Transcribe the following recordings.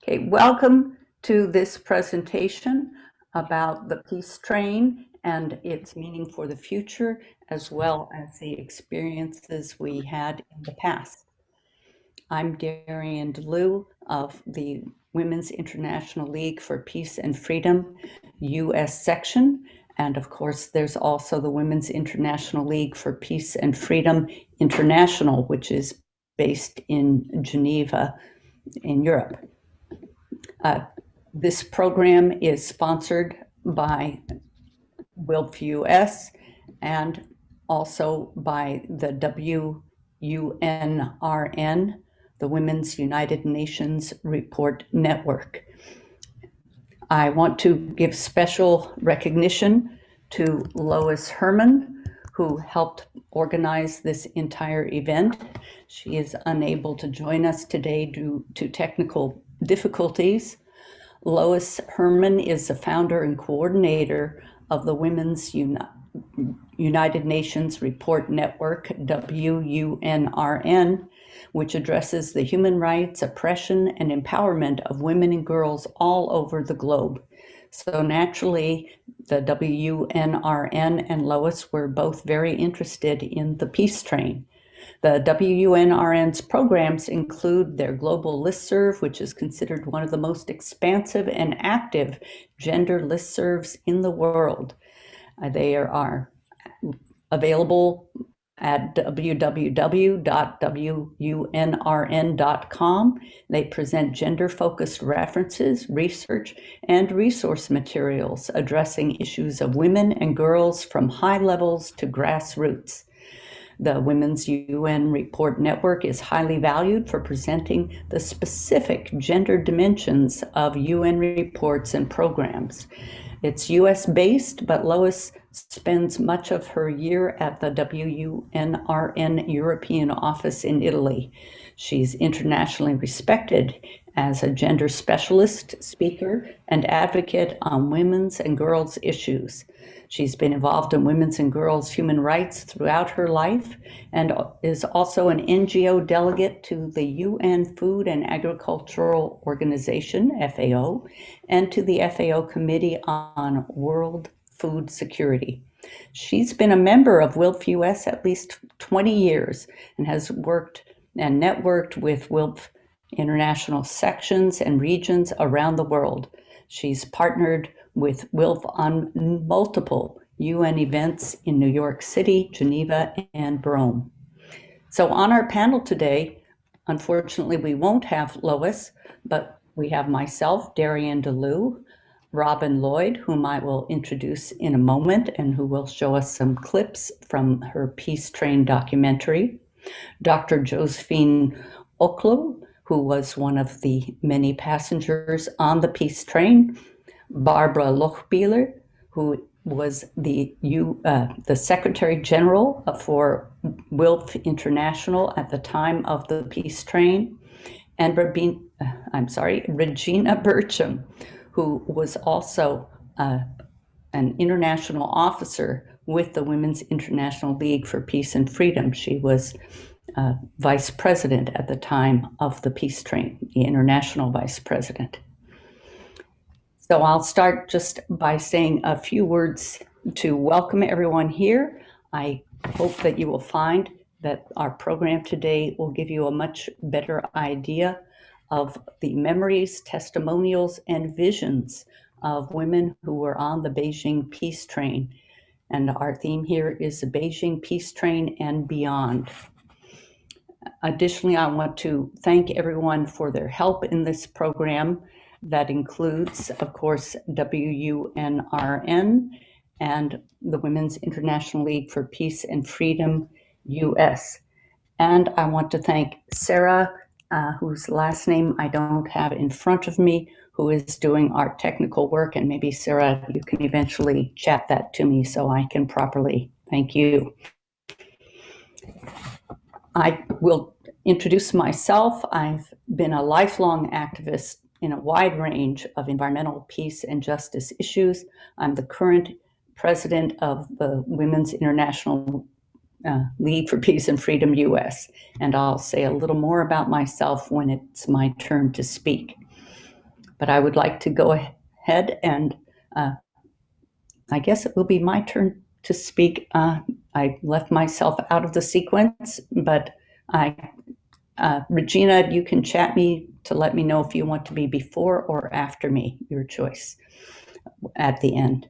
Okay, welcome to this presentation about the peace train and its meaning for the future, as well as the experiences we had in the past. I'm Darian DeLu of the Women's International League for Peace and Freedom, U.S. section. And of course, there's also the Women's International League for Peace and Freedom International, which is based in Geneva in Europe. This program is sponsored by WILPF US and also by the WUNRN, the Women's United Nations Report Network. I want to give special recognition to Lois Herman, who helped organize this entire event. She is unable to join us today due to technical difficulties. Lois Herman is the founder and coordinator of the Women's United Nations Report Network, WUNRN, which addresses the human rights, oppression, and empowerment of women and girls all over the globe. So naturally, the WUNRN and Lois were both very interested in the peace train. The WUNRN's programs include their global listserv, which is considered one of the most expansive and active gender listservs in the world. They are available at www.wunrn.com. They present gender-focused references, research, and resource materials addressing issues of women and girls from high levels to grassroots. The Women's UN Report Network is highly valued for presenting the specific gender dimensions of UN reports and programs. It's US-based, but Lois spends much of her year at the WUNRN European office in Italy. She's internationally respected as a gender specialist, speaker, and advocate on women's and girls' issues. She's been involved in women's and girls' human rights throughout her life and is also an NGO delegate to the UN Food and Agricultural Organization, FAO, and to the FAO Committee on World Food Security. She's been a member of WILPF US at least 20 years and has worked and networked with WILPF international sections and regions around the world. She's partnered with WILPF on multiple UN events in New York City, Geneva, and Rome. So on our panel today, unfortunately, we won't have Lois, but we have myself, Darian DeLu, Robin Lloyd, whom I will introduce in a moment and who will show us some clips from her Peace Train documentary, Dr. Josephine Oklo, who was one of the many passengers on the peace train, Barbara Lochbeeler, who was the Secretary General for WILPF International at the time of the peace train, and Regina Bircham, who was also an international officer with the Women's International League for Peace and Freedom. She was vice president at the time of the peace train, the international vice president. So I'll start just by saying a few words to welcome everyone here. I hope that you will find that our program today will give you a much better idea of the memories, testimonials, and visions of women who were on the Beijing peace train. And our theme here is the Beijing peace train and beyond. Additionally, I want to thank everyone for their help in this program. That includes, of course, WUNRN and the Women's International League for Peace and Freedom, US. And I want to thank Sarah, whose last name I don't have in front of me, who is doing our technical work. And maybe, Sarah, you can eventually chat that to me so I can properly thank you. I will introduce myself. I've been a lifelong activist in a wide range of environmental, peace, and justice issues. I'm the current president of the Women's International League for Peace and Freedom US, and I'll say a little more about myself when it's my turn to speak. But I would like to go ahead and I guess it will be my turn to speak. I left myself out of the sequence, but Regina, you can chat me to let me know if you want to be before or after me, your choice at the end.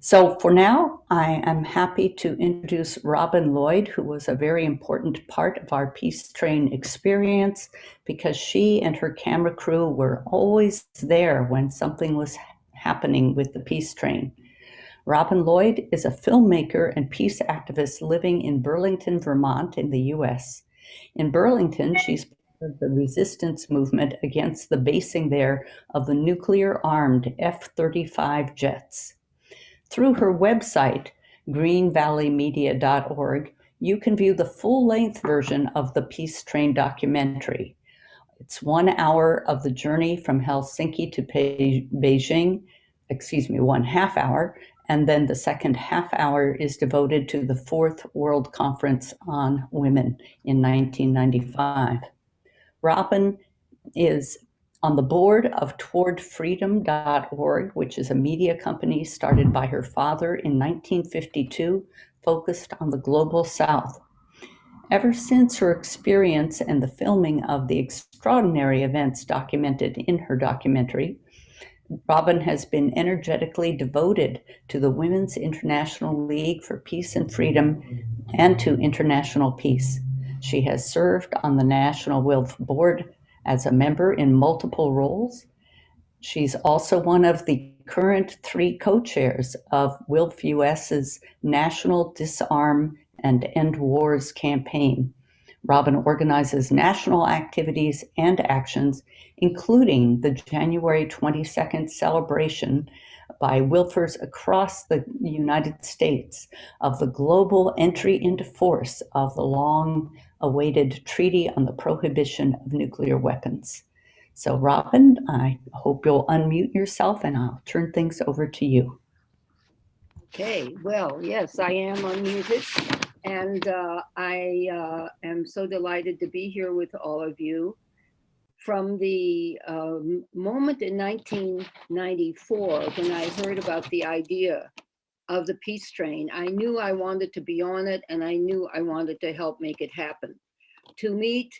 So for now, I am happy to introduce Robin Lloyd, who was a very important part of our Peace Train experience because she and her camera crew were always there when something was happening with the Peace Train. Robin Lloyd is a filmmaker and peace activist living in Burlington, Vermont in the US. In Burlington, she's part of the resistance movement against the basing there of the nuclear-armed F-35 jets. Through her website, greenvalleymedia.org, you can view the full-length version of the Peace Train documentary. It's 1 hour of the journey from Helsinki to Beijing, 1/2 hour, and then the second half hour is devoted to the Fourth World Conference on Women in 1995. Robin is on the board of towardfreedom.org, which is a media company started by her father in 1952, focused on the global South. Ever since her experience and the filming of the extraordinary events documented in her documentary, Robin has been energetically devoted to the Women's International League for Peace and Freedom and to international peace. She has served on the National WILPF board as a member in multiple roles. She's also one of the current 3 co-chairs of WILPF US's National Disarm and End Wars campaign. Robin organizes national activities and actions, including the January 22nd celebration by WILPFers across the United States of the global entry into force of the long-awaited Treaty on the Prohibition of Nuclear Weapons. So Robin, I hope you'll unmute yourself and I'll turn things over to you. Okay, well, yes, I am unmuted, and I am so delighted to be here with all of you. From the moment in 1994 when I heard about the idea of the Peace Train, I knew I wanted to be on it, and I knew I wanted to help make it happen. To meet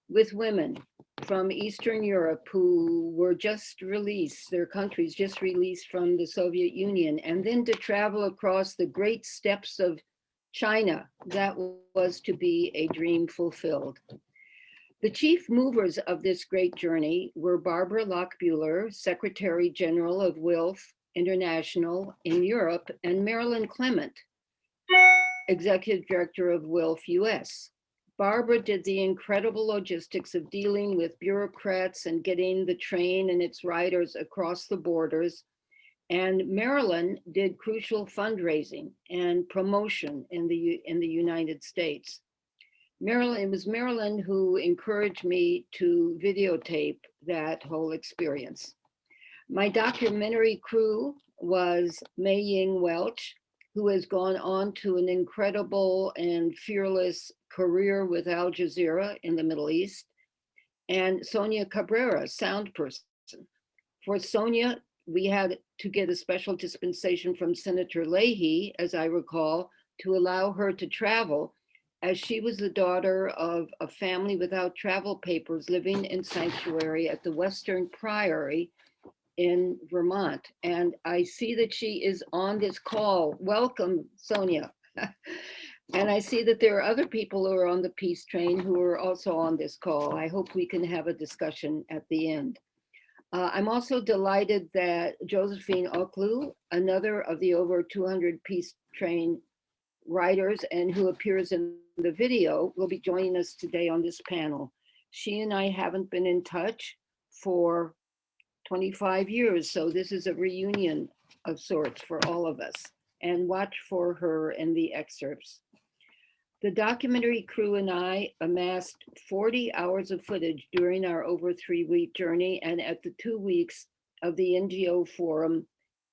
with women from Eastern Europe who were just released, their countries just released from the Soviet Union, and then to travel across the great steppes of China, that was to be a dream fulfilled. The chief movers of this great journey were Barbara Lochbeeler, Secretary General of WILPF International in Europe, and Marilyn Clement, Executive Director of WILPF US. Barbara did the incredible logistics of dealing with bureaucrats and getting the train and its riders across the borders. And Marilyn did crucial fundraising and promotion in the United States. It was Marilyn who encouraged me to videotape that whole experience. My documentary crew was Mei Ying Welch, who has gone on to an incredible and fearless career with Al Jazeera in the Middle East, and Sonia Cabrera, sound person. For Sonia, we had to get a special dispensation from Senator Leahy, as I recall, to allow her to travel, as she was the daughter of a family without travel papers living in sanctuary at the Western Priory in Vermont. And I see that she is on this call. Welcome, Sonia. And I see that there are other people who are on the Peace Train who are also on this call. I hope we can have a discussion at the end. I'm also delighted that Josephine Oklu, another of the over 200 Peace Train writers and who appears in the video, will be joining us today on this panel. She and I haven't been in touch for 25 years, so this is a reunion of sorts for all of us, and watch for her in the excerpts. The documentary crew and I amassed 40 hours of footage during our over 3-week journey and at the 2 weeks of the NGO Forum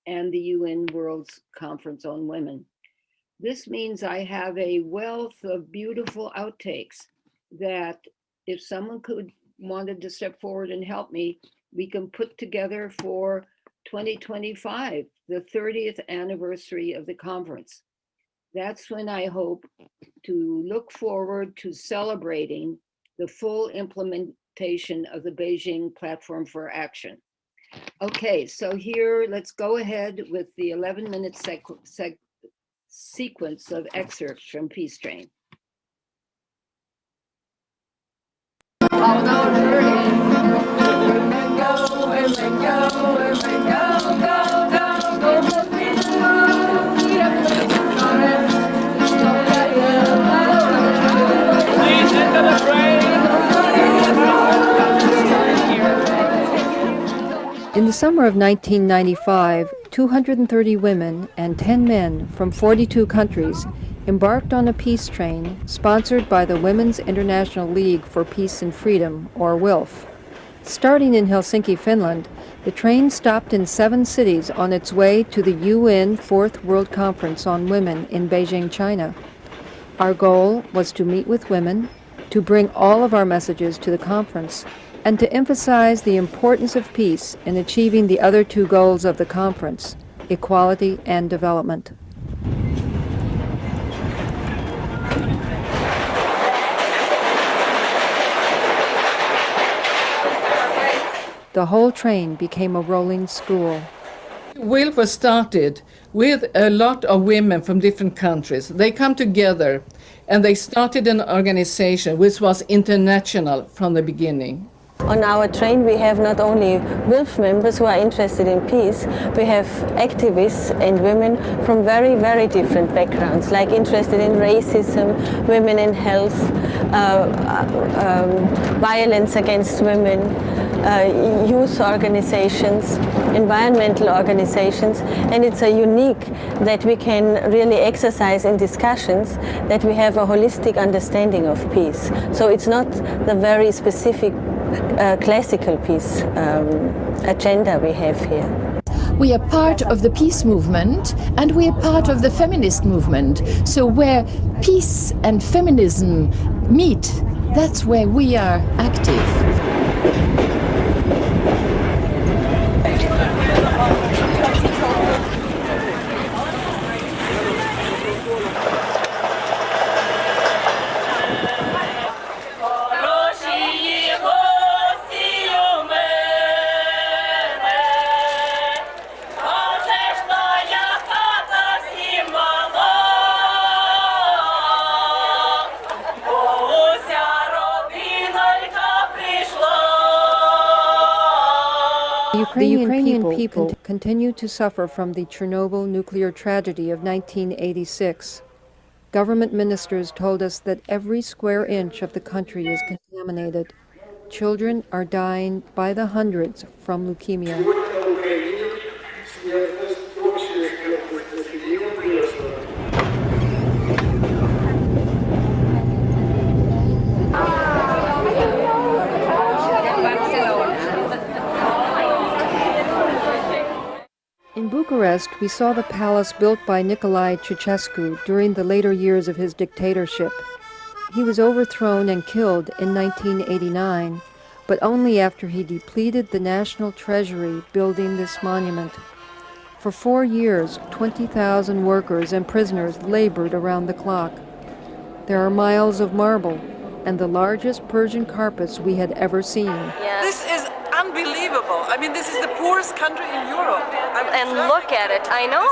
and the UN World Conference on Women. This means I have a wealth of beautiful outtakes that if someone wanted to step forward and help me, we can put together for 2025, the 30th anniversary of the conference. That's when I hope to look forward to celebrating the full implementation of the Beijing Platform for Action. Okay, so here, let's go ahead with the 11-minute sequence of excerpts from Peace Train. In the summer of 1995, 230 women and 10 men from 42 countries embarked on a peace train sponsored by the Women's International League for Peace and Freedom, or WILPF. Starting in Helsinki, Finland, the train stopped in 7 cities on its way to the UN Fourth World Conference on Women in Beijing, China. Our goal was to meet with women, to bring all of our messages to the conference, and to emphasize the importance of peace in achieving the other 2 goals of the conference, equality and development. The whole train became a rolling school. WILPF was started with a lot of women from different countries. They come together and they started an organization which was international from the beginning. On our train we have not only WILPF members who are interested in peace, we have activists and women from very, very different backgrounds, like interested in racism, women in health, violence against women, youth organizations, environmental organizations, and it's a unique that we can really exercise in discussions that we have a holistic understanding of peace. So it's not the very specific classical peace agenda we have here. We are part of the peace movement and we are part of the feminist movement. So where peace and feminism meet, that's where we are active. The Ukrainian people continue to suffer from the Chernobyl nuclear tragedy of 1986. Government ministers told us that every square inch of the country is contaminated. Children are dying by the hundreds from leukemia. In Bucharest, we saw the palace built by Nicolae Ceausescu during the later years of his dictatorship. He was overthrown and killed in 1989, but only after he depleted the national treasury building this monument. For 4 years, 20,000 workers and prisoners labored around the clock. There are miles of marble and the largest Persian carpets we had ever seen. Yes. This is unbelievable. I mean, this is the poorest country in Europe. And look at it, I know.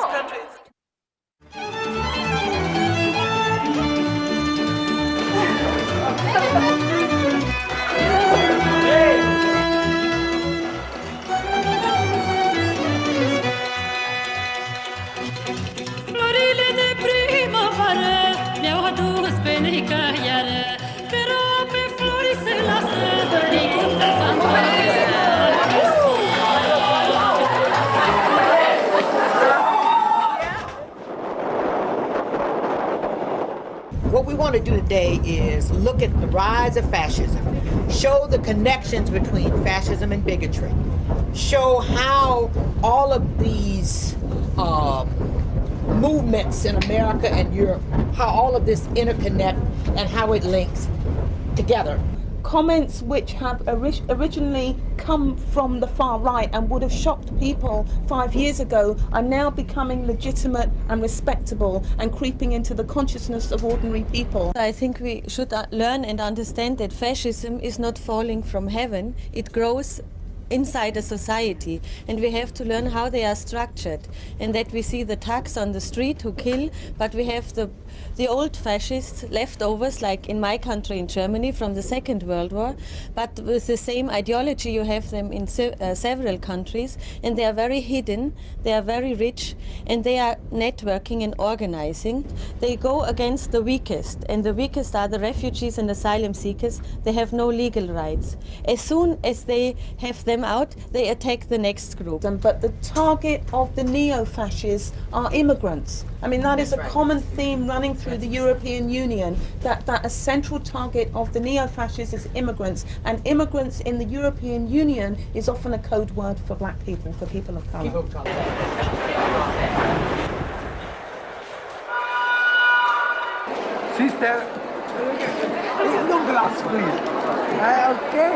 What we want to do today is look at the rise of fascism, show the connections between fascism and bigotry, show how all of these movements in America and Europe, how all of this interconnect and how it links together. comments which have originally come from the far right and would have shocked people 5 years ago are now becoming legitimate and respectable and creeping into the consciousness of ordinary people. I think we should learn and understand that fascism is not falling from heaven. It grows inside a society, and we have to learn how they are structured, and that we see the thugs on the street who kill, but we have the old fascists leftovers, like in my country in Germany from the Second World War, but with the same ideology you have them in several countries, and they are very hidden, they are very rich, and they are networking and organizing. They go against the weakest, and the weakest are the refugees and asylum seekers. They have no legal rights. As soon as they have them out, they attack the next group. But the target of the neo-fascists are immigrants. I mean, that is a common theme running through the European Union, that a central target of the neo-fascists is immigrants, and immigrants in the European Union is often a code word for black people, for people of colour. Sister, no glass, please. Okay,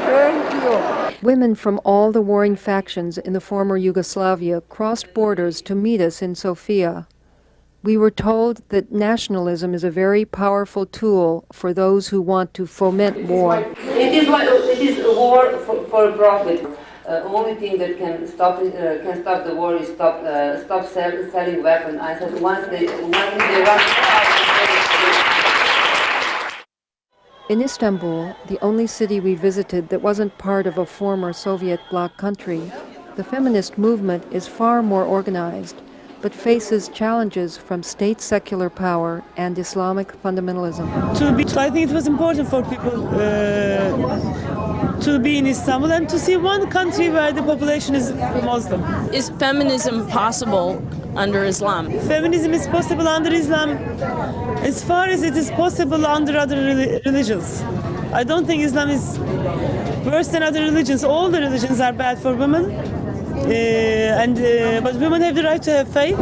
thank you. Women from all the warring factions in the former Yugoslavia crossed borders to meet us in Sofia. We were told that nationalism is a very powerful tool for those who want to foment war. It is a war for profit. Only thing that can stop the war is stop selling weapons. I said once they run In Istanbul, the only city we visited that wasn't part of a former Soviet bloc country, the feminist movement is far more organized, but faces challenges from state secular power and Islamic fundamentalism. I think it was important for people to be in Istanbul and to see one country where the population is Muslim. Is feminism possible under Islam? Feminism is possible under Islam as far as it is possible under other religions. I don't think Islam is worse than other religions. All the religions are bad for women, but women have the right to have faith.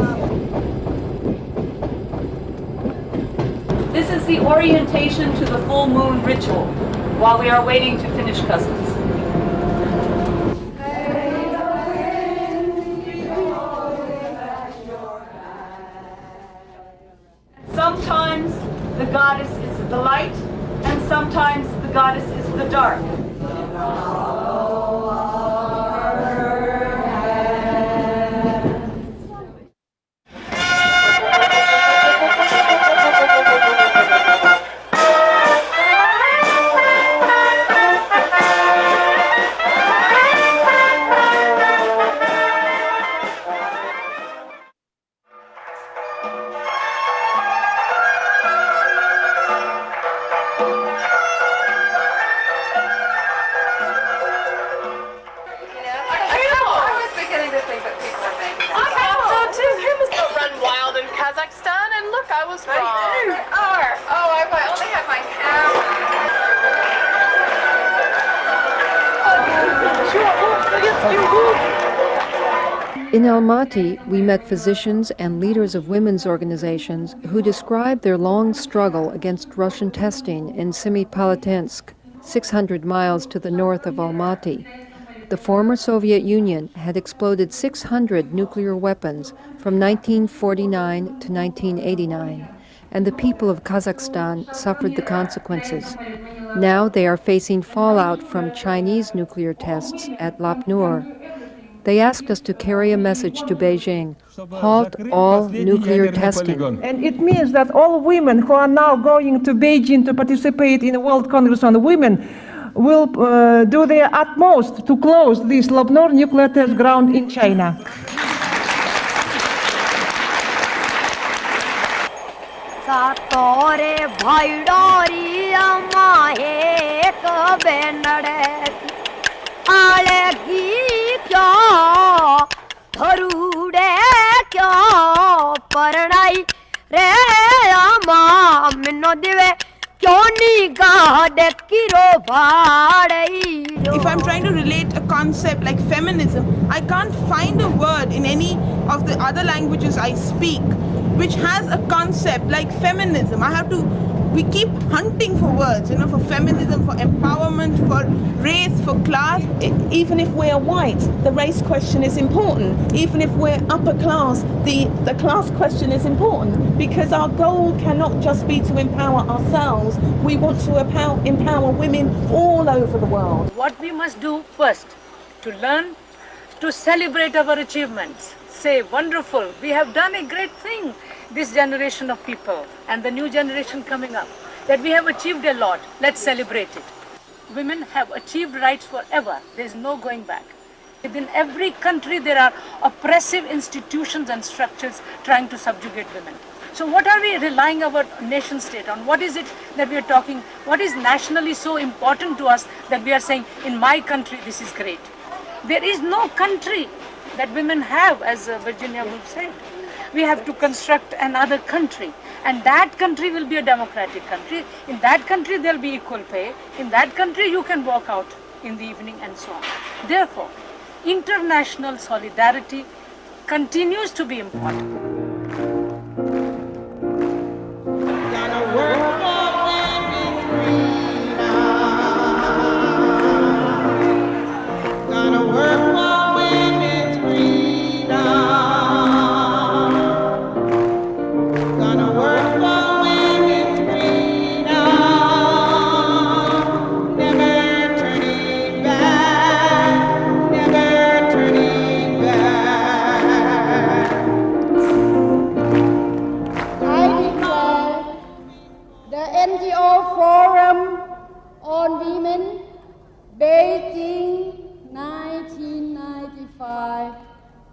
This is the orientation to the full moon ritual while we are waiting to finish customs. Sometimes the goddess is the light, and sometimes the goddess is the dark. In Almaty, we met physicians and leaders of women's organizations who described their long struggle against Russian testing in Semipalatinsk, 600 miles to the north of Almaty. The former Soviet Union had exploded 600 nuclear weapons from 1949 to 1989, and the people of Kazakhstan suffered the consequences. Now they are facing fallout from Chinese nuclear tests at Lapnur. They asked us to carry a message to Beijing: halt all nuclear testing. And it means that all women who are now going to Beijing to participate in the World Congress on Women will do their utmost to close this Lapnur nuclear test ground in China. If I'm trying to relate a concept like feminism, I can't find a word in any of the other languages I speak which has a concept like feminism. We keep hunting for words, for feminism, for empowerment, for race, for class. Even if we're white, the race question is important. Even if we're upper class, the class question is important, because our goal cannot just be to empower ourselves. We want to empower women all over the world. What we must do first, to learn, to celebrate our achievements. Say, wonderful, we have done a great thing, this generation of people and the new generation coming up, that we have achieved a lot. Let's celebrate it. Women have achieved rights forever. There's no going back. Within every country, there are oppressive institutions and structures trying to subjugate women. So what are we relying our nation state on? What is it that we are talking? What is nationally so important to us that we are saying, in my country, this is great? There is no country that women have, as Virginia Woolf said. We have to construct another country, and that country will be a democratic country. In that country, there'll be equal pay. In that country, you can walk out in the evening and so on. Therefore, international solidarity continues to be important. Beijing 1995.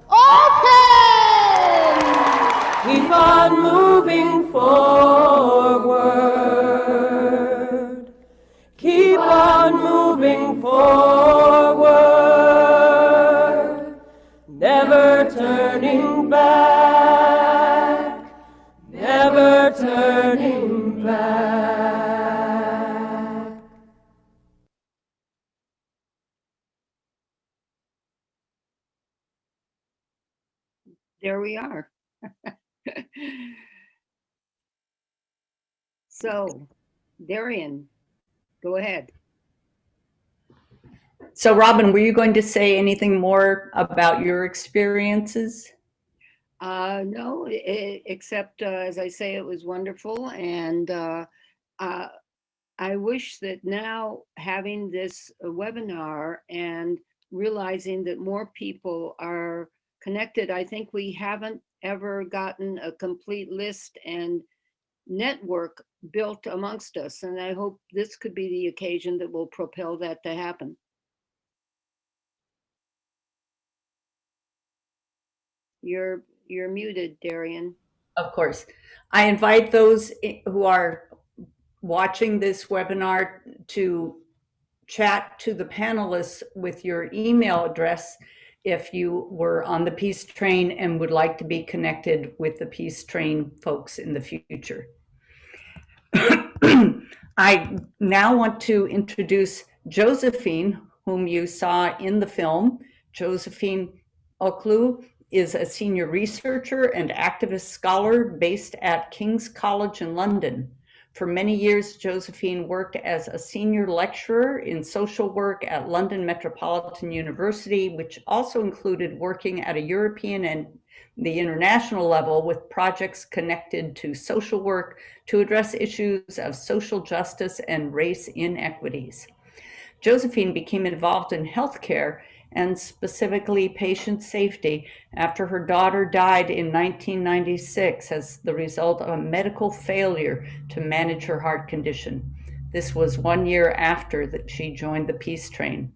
Open! Keep on moving forward. Keep on moving forward. Never turning back. Never turning back. There we are. So, Darian, go ahead. So, Robin, were you going to say anything more about your experiences? No, except as I say, it was wonderful, and I wish that now, having this webinar and realizing that more people are connected, I think we haven't ever gotten a complete list and network built amongst us, and I hope this could be the occasion that will propel that to happen. You're muted, Darian. Of course. I invite those who are watching this webinar to chat to the panelists with your email address if you were on the Peace Train and would like to be connected with the Peace Train folks in the future. I now want to introduce Josephine, whom you saw in the film. Josephine Oklu is a senior researcher and activist scholar based at King's College in London. For many years, Josephine worked as a senior lecturer in social work at London Metropolitan University, which also included working at a European and the international level with projects connected to social work to address issues of social justice and race inequities. Josephine became involved in healthcare and specifically patient safety after her daughter died in 1996 as the result of a medical failure to manage her heart condition. This was 1 year after that she joined the Peace Train.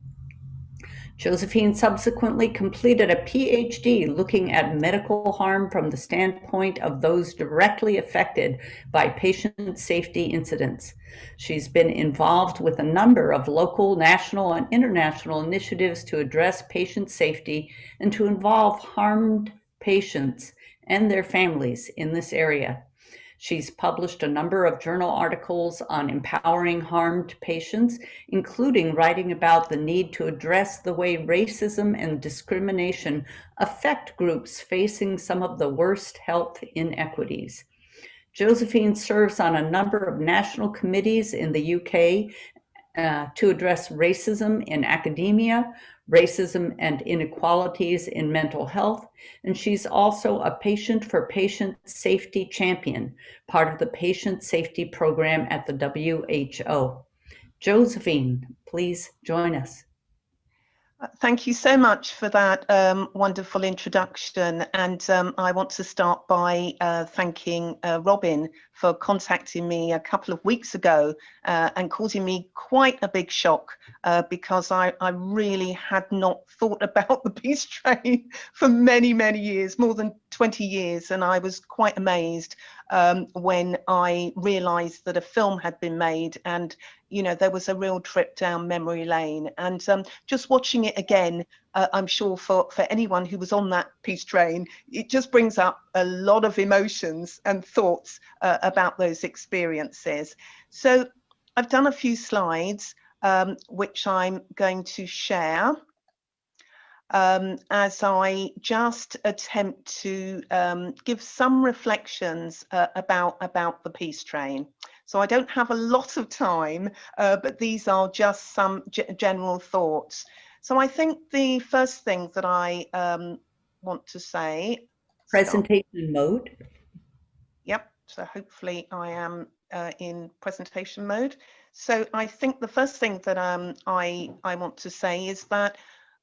Josephine subsequently completed a PhD looking at medical harm from the standpoint of those directly affected by patient safety incidents. She's been involved with a number of local, national, and international initiatives to address patient safety and to involve harmed patients and their families in this area. She's published a number of journal articles on empowering harmed patients, including writing about the need to address the way racism and discrimination affect groups facing some of the worst health inequities. Josephine serves on a number of national committees in the UK to address racism in academia, racism and inequalities in mental health, and she's also a Patient for Patient Safety Champion, part of the Patient Safety Program at the WHO. Josephine, please join us. Thank you so much for that wonderful introduction. And I want to start by thanking Robin for contacting me a couple of weeks ago and causing me quite a big shock because I really had not thought about the peace train for many, many years, more than 20 years. And I was quite amazed when I realized that a film had been made, and you know, there was a real trip down memory lane. And just watching it again, I'm sure for anyone who was on that peace train, it just brings up a lot of emotions and thoughts about those experiences. So I've done a few slides which I'm going to share as I just attempt to give some reflections about the peace train. So I don't have a lot of time, but these are just some general thoughts. So I think the first thing that I want to say. Presentation mode. Yep, so hopefully I am in presentation mode. So I think the first thing that I want to say is that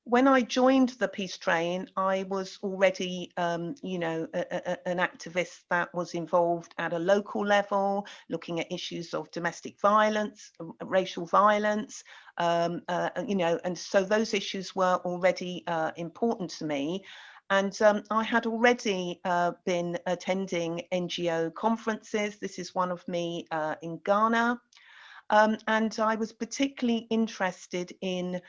when I joined the peace train, I was already, you know, an activist that was involved at a local level, looking at issues of domestic violence, racial violence, you know, and so those issues were already important to me. And I had already been attending NGO conferences. This is one of me in Ghana. And I was particularly interested in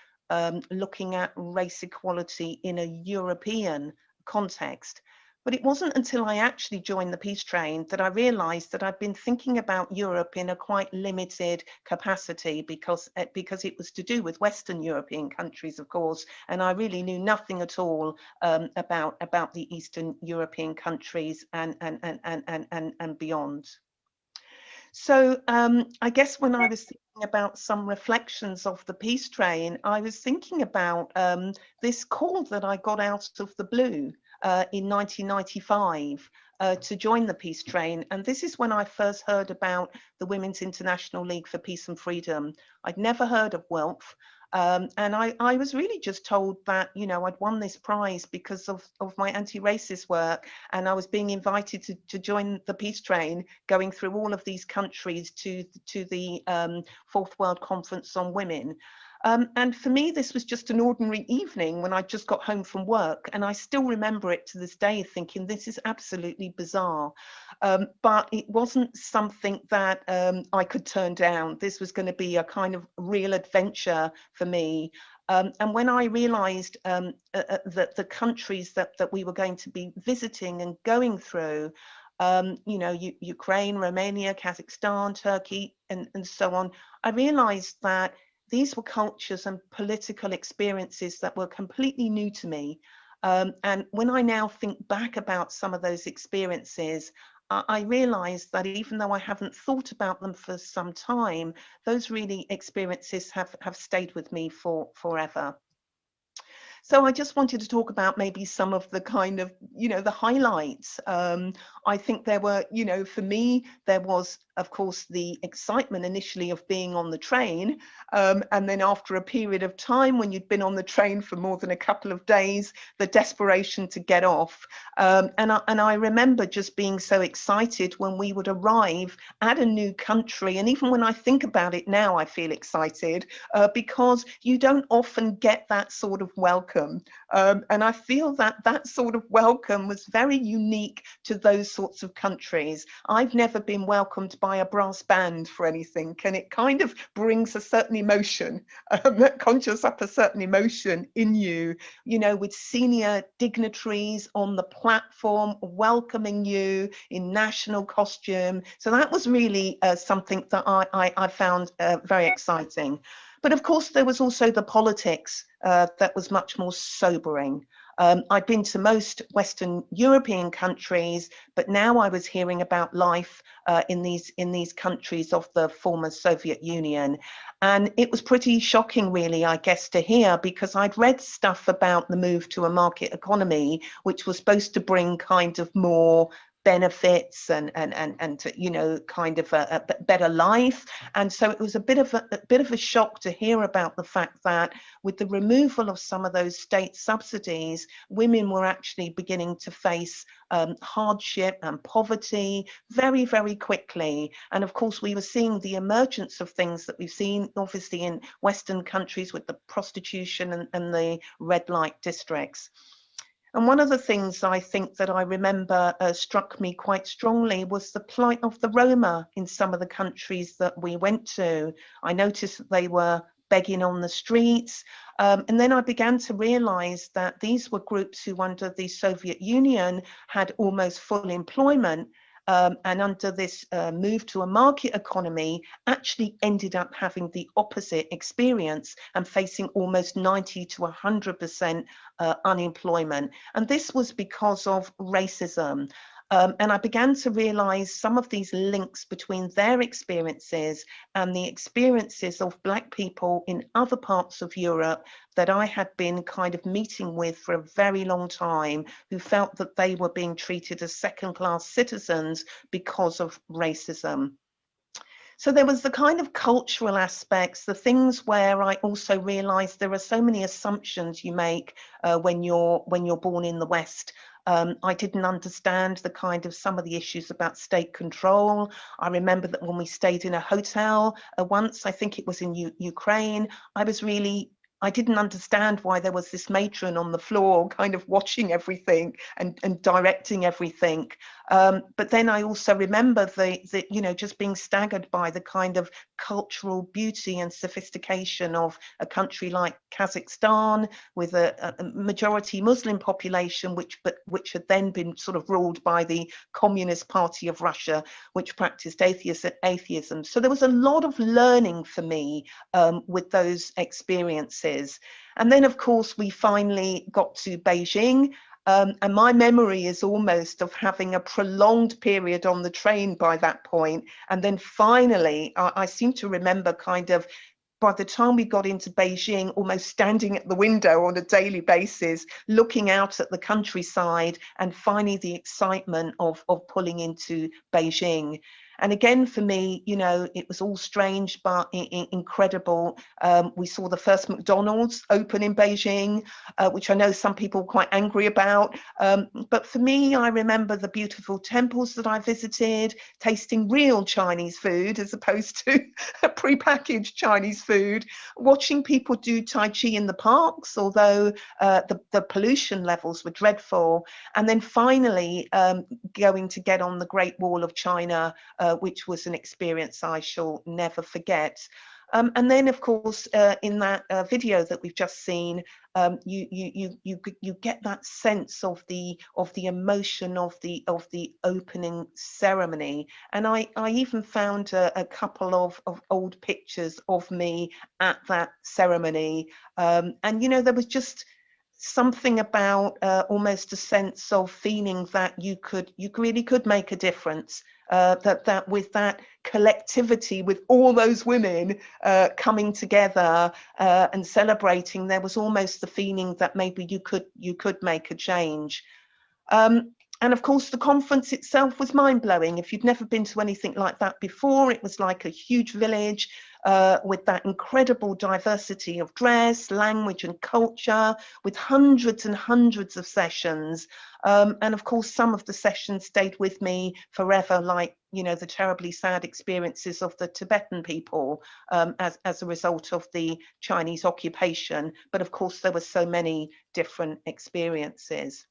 looking at race equality in a European context. But it wasn't until I actually joined the peace train that I realized that I'd been thinking about Europe in a quite limited capacity because it was to do with Western European countries, of course, and I really knew nothing at all about the Eastern European countries and beyond. So I guess when I was thinking about some reflections of the peace train, I was thinking about this call that I got out of the blue in 1995 to join the peace train. And this is when I first heard about the Women's International League for Peace and Freedom. I'd never heard of WILPF. And I was really just told that, you know, I'd won this prize because of my anti-racist work, and I was being invited to join the peace train, going through all of these countries to the Fourth World Conference on Women. And for me, this was just an ordinary evening when I just got home from work. And I still remember it to this day, thinking this is absolutely bizarre. But it wasn't something that I could turn down. This was going to be a kind of real adventure for me. And when I realized that the countries that we were going to be visiting and going through, you know, Ukraine, Romania, Kazakhstan, Turkey, and so on, I realized that these were cultures and political experiences that were completely new to me. And when I now think back about some of those experiences, I realize that even though I haven't thought about them for some time, those really experiences have stayed with me forever. So I just wanted to talk about maybe some of the kind of, you know, the highlights. I think there were, you know, for me, there was, of course, the excitement initially of being on the train. And then after a period of time, when you'd been on the train for more than a couple of days, the desperation to get off. And I remember just being so excited when we would arrive at a new country. And even when I think about it now, I feel excited because you don't often get that sort of welcome. And I feel that that sort of welcome was very unique to those sorts of countries. I've never been welcomed by a brass band for anything, and it kind of brings a certain emotion, that conjures up a certain emotion in you, you know, with senior dignitaries on the platform welcoming you in national costume. So that was really something that I found very exciting. But of course, there was also the politics that was much more sobering. I'd been to most Western European countries, but now I was hearing about life in these countries of the former Soviet Union. And it was pretty shocking, really, I guess, to hear, because I'd read stuff about the move to a market economy, which was supposed to bring kind of more benefits and you know, kind of a better life. And so it was a bit of a shock to hear about the fact that with the removal of some of those state subsidies, women were actually beginning to face hardship and poverty very, very quickly. And of course, we were seeing the emergence of things that we've seen obviously in Western countries with the prostitution and the red light districts. And one of the things I think that I remember struck me quite strongly was the plight of the Roma in some of the countries that we went to. I noticed that they were begging on the streets. And then I began to realize that these were groups who under the Soviet Union had almost full employment. And under this move to a market economy, actually ended up having the opposite experience and facing almost 90 to 100% unemployment. And this was because of racism. And I began to realize some of these links between their experiences and the experiences of Black people in other parts of Europe that I had been kind of meeting with for a very long time, who felt that they were being treated as second-class citizens because of racism. So there was the kind of cultural aspects, the things where I also realized there are so many assumptions you make when you're born in the West. I didn't understand the kind of some of the issues about state control. I remember that when we stayed in a hotel once, I think it was in Ukraine, I didn't understand why there was this matron on the floor kind of watching everything and directing everything. But then I also remember the you know, just being staggered by the kind of cultural beauty and sophistication of a country like Kazakhstan with a majority Muslim population, which had then been sort of ruled by the Communist Party of Russia, which practiced atheism. So there was a lot of learning for me with those experiences. And then, of course, we finally got to Beijing. And my memory is almost of having a prolonged period on the train by that point. And then finally, I seem to remember kind of by the time we got into Beijing, almost standing at the window on a daily basis, looking out at the countryside, and finally the excitement of pulling into Beijing. And again, for me, you know, it was all strange, but incredible. We saw the first McDonald's open in Beijing, which I know some people were quite angry about. But for me, I remember the beautiful temples that I visited, tasting real Chinese food as opposed to prepackaged Chinese food, watching people do Tai Chi in the parks, although the pollution levels were dreadful. And then finally, going to get on the Great Wall of China, which was an experience I shall never forget. And then, of course, in that video that we've just seen, you get that sense of the emotion of the opening ceremony. And I even found a couple of old pictures of me at that ceremony. And you know, there was just something about almost a sense of feeling that you really could make a difference. That with that collectivity, with all those women coming together and celebrating, there was almost the feeling that maybe you could make a change. And of course, the conference itself was mind-blowing. If you'd never been to anything like that before, it was like a huge village with that incredible diversity of dress, language, and culture, with hundreds and hundreds of sessions. And of course, some of the sessions stayed with me forever, like, you know, the terribly sad experiences of the Tibetan people as a result of the Chinese occupation. But of course, there were so many different experiences.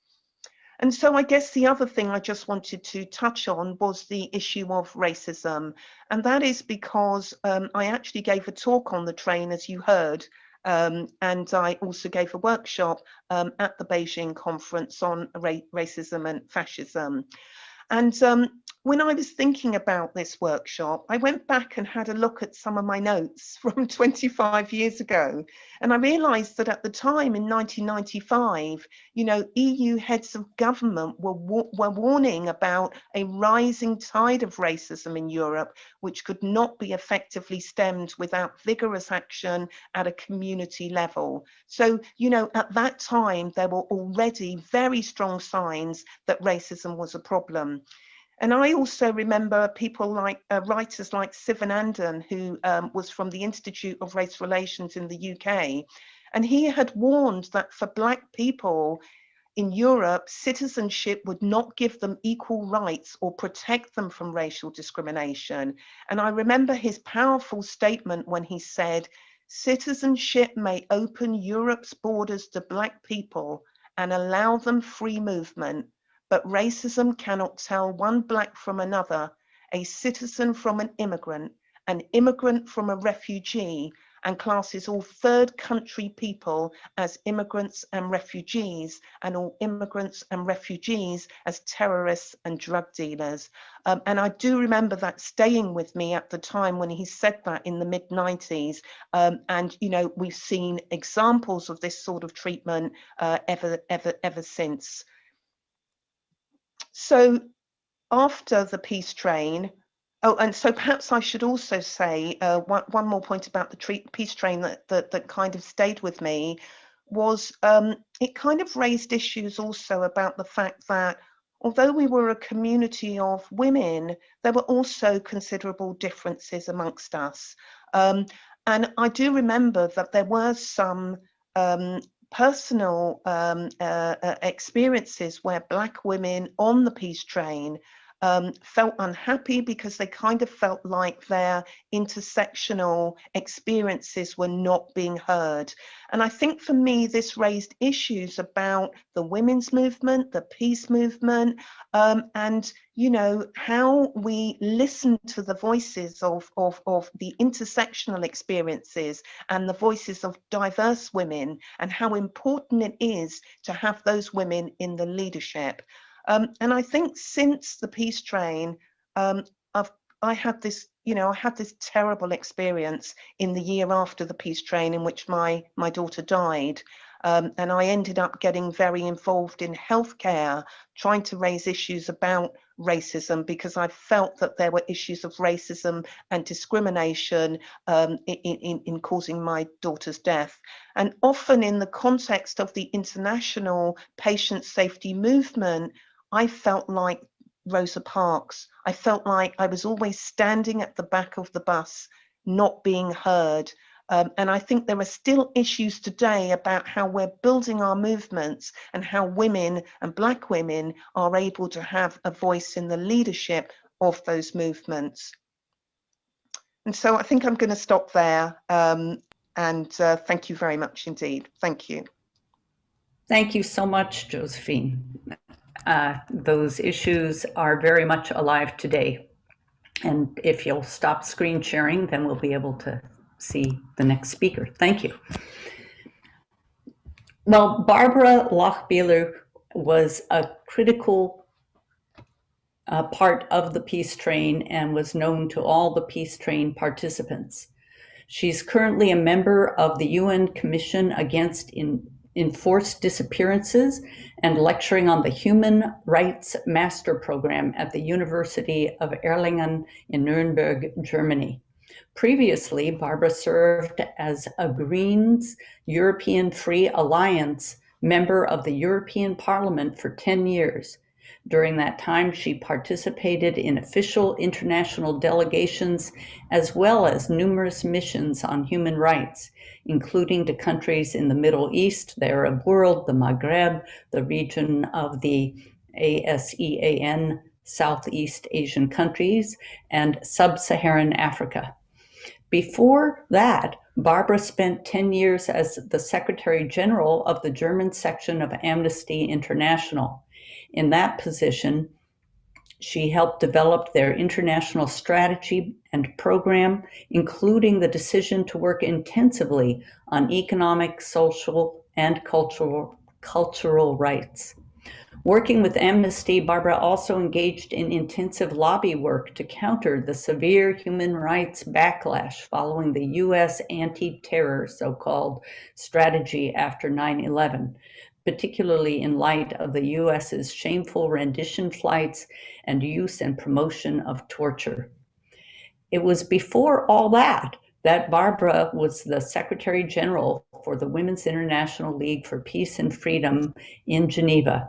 And so I guess the other thing I just wanted to touch on was the issue of racism. And that is because I actually gave a talk on the train, as you heard, and I also gave a workshop at the Beijing Conference on racism and fascism. And when I was thinking about this workshop, I went back and had a look at some of my notes from 25 years ago. And I realized that at the time in 1995, you know, EU heads of government were warning about a rising tide of racism in Europe, which could not be effectively stemmed without vigorous action at a community level. So, you know, at that time, there were already very strong signs that racism was a problem. And I also remember people like writers like Sivanandan, who was from the Institute of Race Relations in the UK. And he had warned that for Black people in Europe, citizenship would not give them equal rights or protect them from racial discrimination. And I remember his powerful statement when he said, "Citizenship may open Europe's borders to Black people and allow them free movement. But racism cannot tell one Black from another, a citizen from an immigrant from a refugee, and classes all third country people as immigrants and refugees, and all immigrants and refugees as terrorists and drug dealers." And I do remember that staying with me at the time when he said that in the mid-90s. And, you know, we've seen examples of this sort of treatment ever since. So after the peace train, oh, and so perhaps I should also say one more point about the peace train that kind of stayed with me was it kind of raised issues also about the fact that although we were a community of women, there were also considerable differences amongst us. And I do remember that there were some personal experiences where Black women on the peace train felt unhappy because they kind of felt like their intersectional experiences were not being heard. And I think for me, this raised issues about the women's movement, the peace movement, and, you know, how we listen to the voices of the intersectional experiences and the voices of diverse women, and how important it is to have those women in the leadership. And I think since the peace train, I had this, you know, I had this terrible experience in the year after the peace train in which my daughter died. And I ended up getting very involved in healthcare, trying to raise issues about racism, because I felt that there were issues of racism and discrimination in causing my daughter's death. And often in the context of the international patient safety movement, I felt like Rosa Parks. I felt like I was always standing at the back of the bus, not being heard. And I think there are still issues today about how we're building our movements and how women and Black women are able to have a voice in the leadership of those movements. And so I think I'm going to stop there. And thank you very much indeed. Thank you. Thank you so much, Josephine. Those issues are very much alive today. And if you'll stop screen sharing, then we'll be able to see the next speaker. Thank you. Well, Barbara Lochbeeler was a critical part of the peace train and was known to all the peace train participants. She's currently a member of the UN Commission Against Enforced Disappearances and lecturing on the Human Rights Master Program at the University of Erlangen in Nuremberg, Germany. Previously, Barbara served as a Greens European Free Alliance member of the European Parliament for 10 years. During that time, she participated in official international delegations as well as numerous missions on human rights, including to countries in the Middle East, the Arab world, the Maghreb, the region of the ASEAN, Southeast Asian countries, and Sub-Saharan Africa. Before that, Barbara spent 10 years as the Secretary General of the German section of Amnesty International. In that position, she helped develop their international strategy and program, including the decision to work intensively on economic, social, and cultural rights. Working with Amnesty, Barbara also engaged in intensive lobby work to counter the severe human rights backlash following the U.S. anti-terror so-called strategy after 9/11, particularly in light of the U.S.'s shameful rendition flights and use and promotion of torture. It was before all that Barbara was the Secretary General for the Women's International League for Peace and Freedom in Geneva.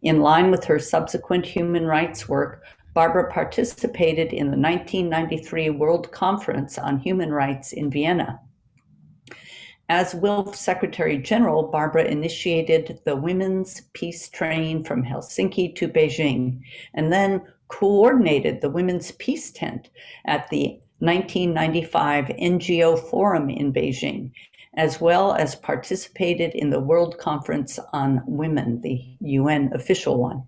In line with her subsequent human rights work, Barbara participated in the 1993 World Conference on Human Rights in Vienna. As WILPF Secretary General, Barbara initiated the Women's Peace Train from Helsinki to Beijing, and then coordinated the Women's Peace Tent at the 1995 NGO Forum in Beijing, as well as participated in the World Conference on Women, the UN official one.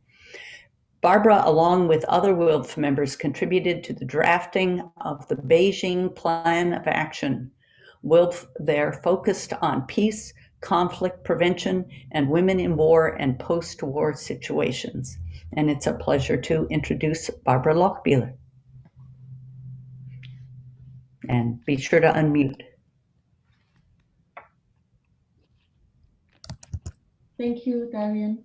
Barbara, along with other WILPF members, contributed to the drafting of the Beijing Plan of Action. WILPF there focused on peace, conflict prevention, and women in war and post-war situations. And it's a pleasure to introduce Barbara Lochbeeler. And be sure to unmute. Thank you, Darian,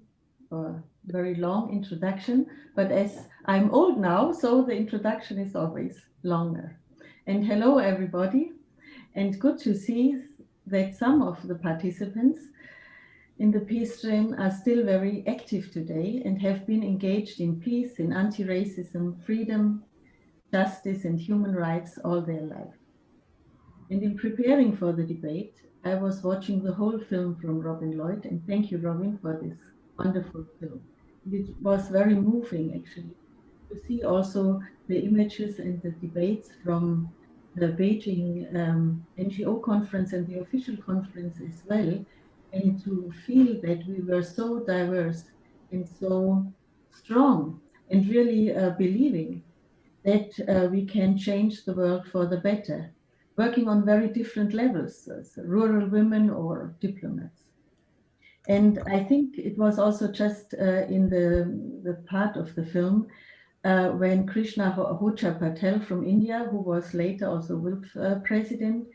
for a very long introduction. But as I'm old now, so the introduction is always longer. And hello, everybody. And good to see that some of the participants in the peace train are still very active today and have been engaged in peace, in anti-racism, freedom, justice, and human rights all their life. And in preparing for the debate, I was watching the whole film from Robin Lloyd, and thank you, Robin, for this wonderful film. It was very moving, actually, to see also the images and the debates from the Beijing NGO conference and the official conference as well, and to feel that we were so diverse and so strong and really believing that we can change the world for the better, working on very different levels, as rural women or diplomats. And I think it was also just in the part of the film when Krishna Hoja Patel from India, who was later also WILPF president,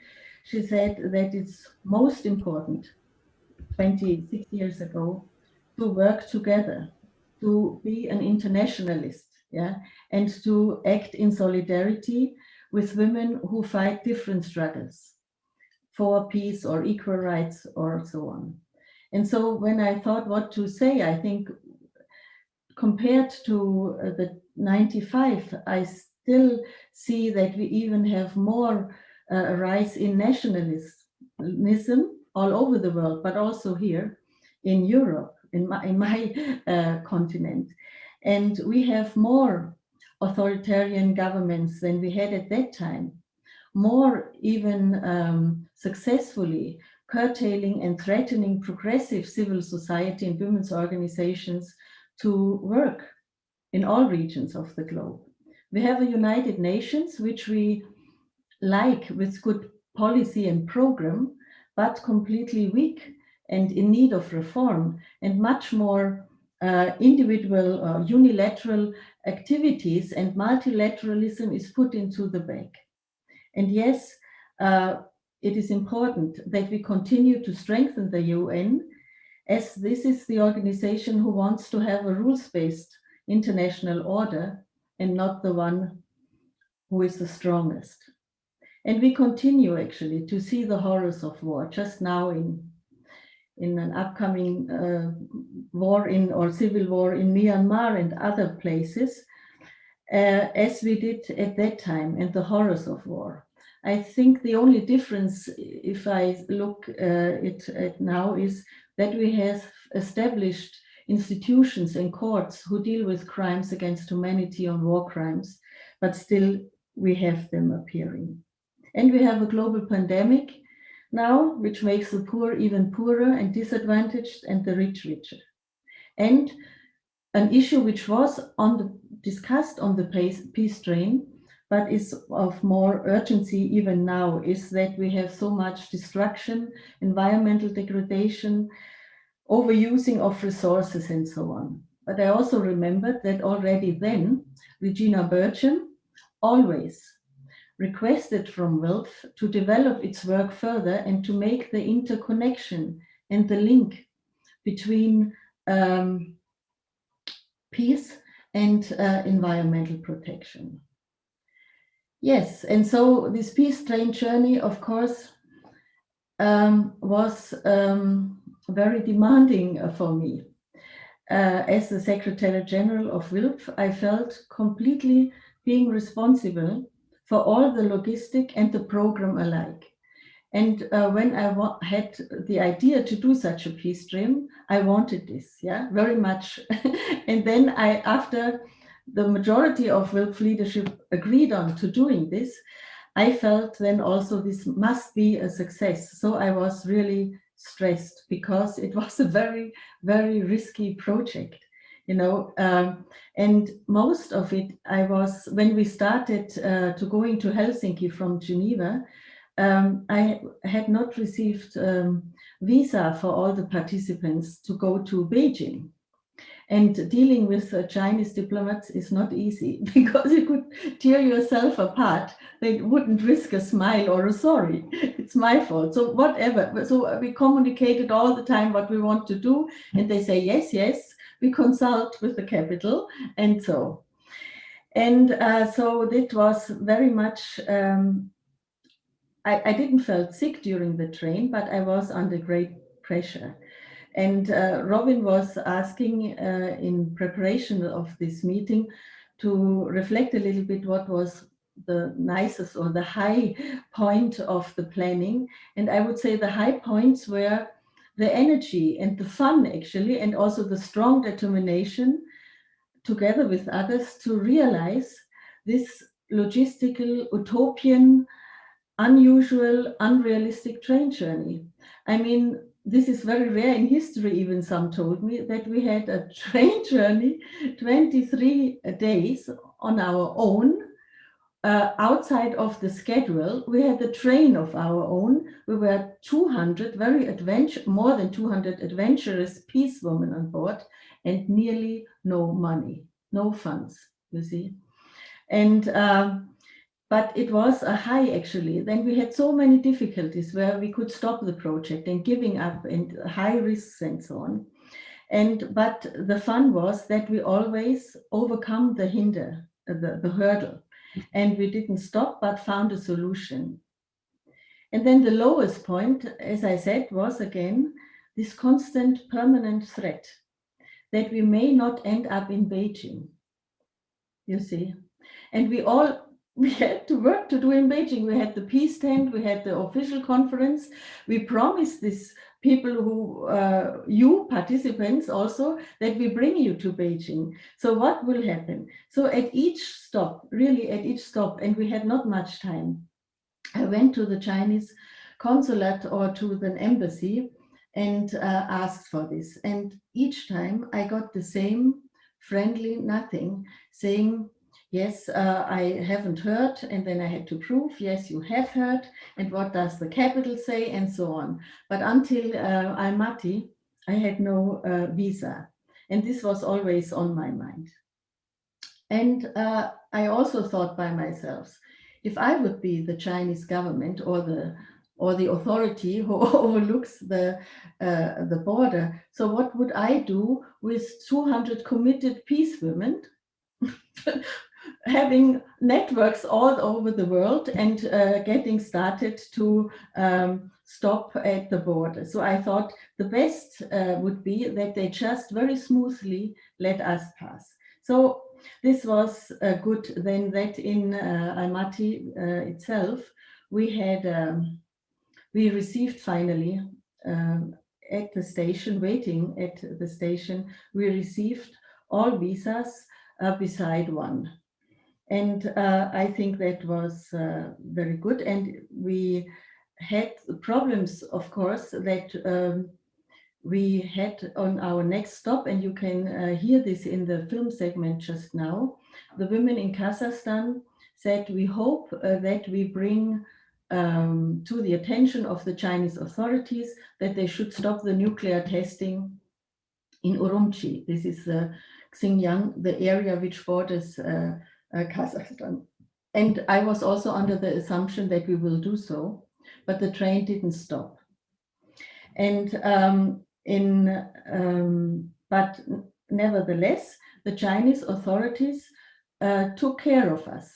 she said that it's most important 26 years ago to work together, to be an internationalist, yeah, and to act in solidarity with women who fight different struggles for peace or equal rights or so on. And so when I thought what to say, I think compared to the 95, I still see that we even have more rise in nationalism all over the world, but also here in Europe, in my continent. And we have more authoritarian governments than we had at that time, more even successfully curtailing and threatening progressive civil society and women's organizations to work in all regions of the globe. We have a United Nations, which we like with good policy and program, but completely weak and in need of reform, and much more individual or unilateral activities, and multilateralism is put into the back. And yes, it is important that we continue to strengthen the UN, as this is the organization who wants to have a rules-based international order and not the one who is the strongest. And we continue actually to see the horrors of war. Just now in an upcoming war or civil war in Myanmar and other places, as we did at that time, and the horrors of war. I think the only difference, if I look at now, is that we have established institutions and courts who deal with crimes against humanity and war crimes, but still we have them appearing. And we have a global pandemic now, which makes the poor even poorer and disadvantaged, and the rich richer. And an issue which was discussed on the peace train, but is of more urgency even now, is that we have so much destruction, environmental degradation, overusing of resources and so on. But I also remembered that already then, Regina Bircham always requested from WILPF to develop its work further and to make the interconnection and the link between peace and environmental protection. Yes, and so this peace train journey, of course, was very demanding for me. As the Secretary General of WILPF, I felt completely being responsible for all the logistic and the program alike. And when I had the idea to do such a peace train, I wanted this, yeah, very much. And then after the majority of WILPF leadership agreed on to doing this, I felt then also this must be a success. So I was really stressed because it was a very, very risky project, you know. And most of it, when we started to go into Helsinki from Geneva, I had not received visa for all the participants to go to Beijing. And dealing with Chinese diplomats is not easy because you could tear yourself apart. They wouldn't risk a smile or a sorry. It's my fault. So whatever. So we communicated all the time what we want to do. And they say, yes, yes. We consult with the capital and so. And so it was very much, I didn't feel sick during the train, but I was under great pressure. And Robin was asking in preparation of this meeting to reflect a little bit what was the nicest or the high point of the planning. And I would say the high points were the energy and the fun actually, and also the strong determination together with others to realize this logistical, utopian, unusual, unrealistic train journey. I mean, this is very rare in history, even some told me, that we had a train journey, 23 days on our own, outside of the schedule. We had the train of our own. We were 200, more than 200 adventurous peace women on board, and nearly no money, no funds, you see. And but it was a high actually. Then we had so many difficulties where we could stop the project and giving up and high risks and so on. But the fun was that we always overcome the hurdle, and we didn't stop but found a solution. And then the lowest point, as I said, was again this constant permanent threat that we may not end up in Beijing, you see. And we had to work to do in Beijing. We had the peace tent, we had the official conference. We promised these people who, you participants also, that we bring you to Beijing. So what will happen? So at each stop, really at each stop, and we had not much time, I went to the Chinese consulate or to the embassy and asked for this. And each time I got the same friendly nothing, saying, yes, I haven't heard, and then I had to prove, yes, you have heard, and what does the capital say, and so on. But until Almaty, I had no visa, and this was always on my mind. And I also thought by myself, if I would be the Chinese government or the authority who overlooks the border, so what would I do with 200 committed peace women? Having networks all over the world and getting started to stop at the border. So I thought the best would be that they just very smoothly let us pass. So this was good. Then that in Almaty itself, we received finally at the station, waiting at the station, we received all visas beside one. And I think that was very good. And we had problems, of course, that we had on our next stop, and you can hear this in the film segment just now, the women in Kazakhstan said, we hope that we bring to the attention of the Chinese authorities that they should stop the nuclear testing in Urumqi. This is Xinjiang, the area which borders Kazakhstan. And I was also under the assumption that we will do so, but the train didn't stop. And but nevertheless, the Chinese authorities took care of us.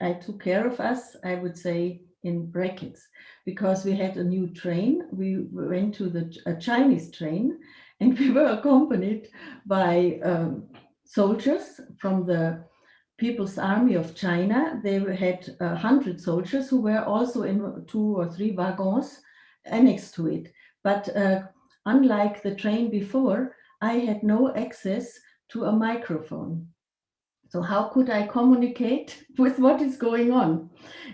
I took care of us, I would say in brackets, because we had a new train. We went to a Chinese train, and we were accompanied by soldiers from the People's Army of China. They had 100 soldiers who were also in 2 or 3 wagons annexed to it. But unlike the train before, I had no access to a microphone. So how could I communicate with what is going on?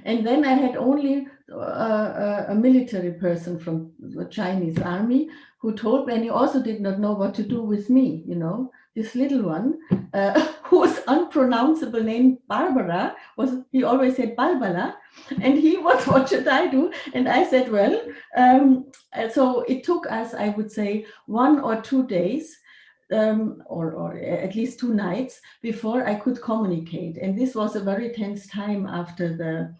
And then I had only a military person from the Chinese army who told me, and he also did not know what to do with me, you know, this little one, whose unpronounceable name Barbara was, he always said Balbala, and he was, what should I do? And I said, well, so it took us, I would say, 1 or 2 days, or at least 2 nights before I could communicate. And this was a very tense time after the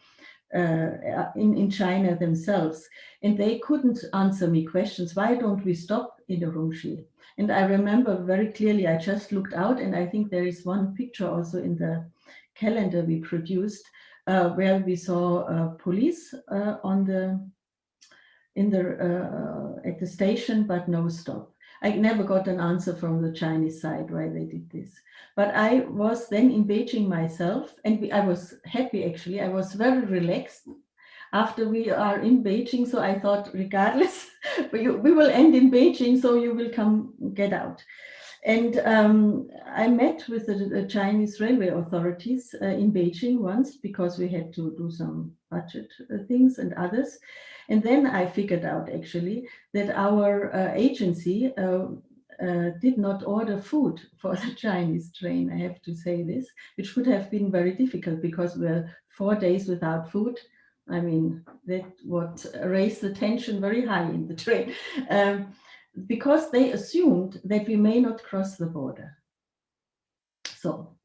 in China themselves. And they couldn't answer me questions. Why don't we stop in Urumqi? And I remember very clearly, I just looked out, and I think there is one picture also in the calendar we produced where we saw police at the station, but no stop. I never got an answer from the Chinese side why they did this. But I was then in Beijing myself, and I was happy actually. I was very relaxed after we are in Beijing. So I thought, regardless, we will end in Beijing, so you will come get out. And I met with the Chinese railway authorities in Beijing once, because we had to do some budget things and others. And then I figured out actually that our agency did not order food for the Chinese train, I have to say this, which would have been very difficult because we're 4 days without food. I mean, that would raise the tension very high in the train. Because they assumed that we may not cross the border. So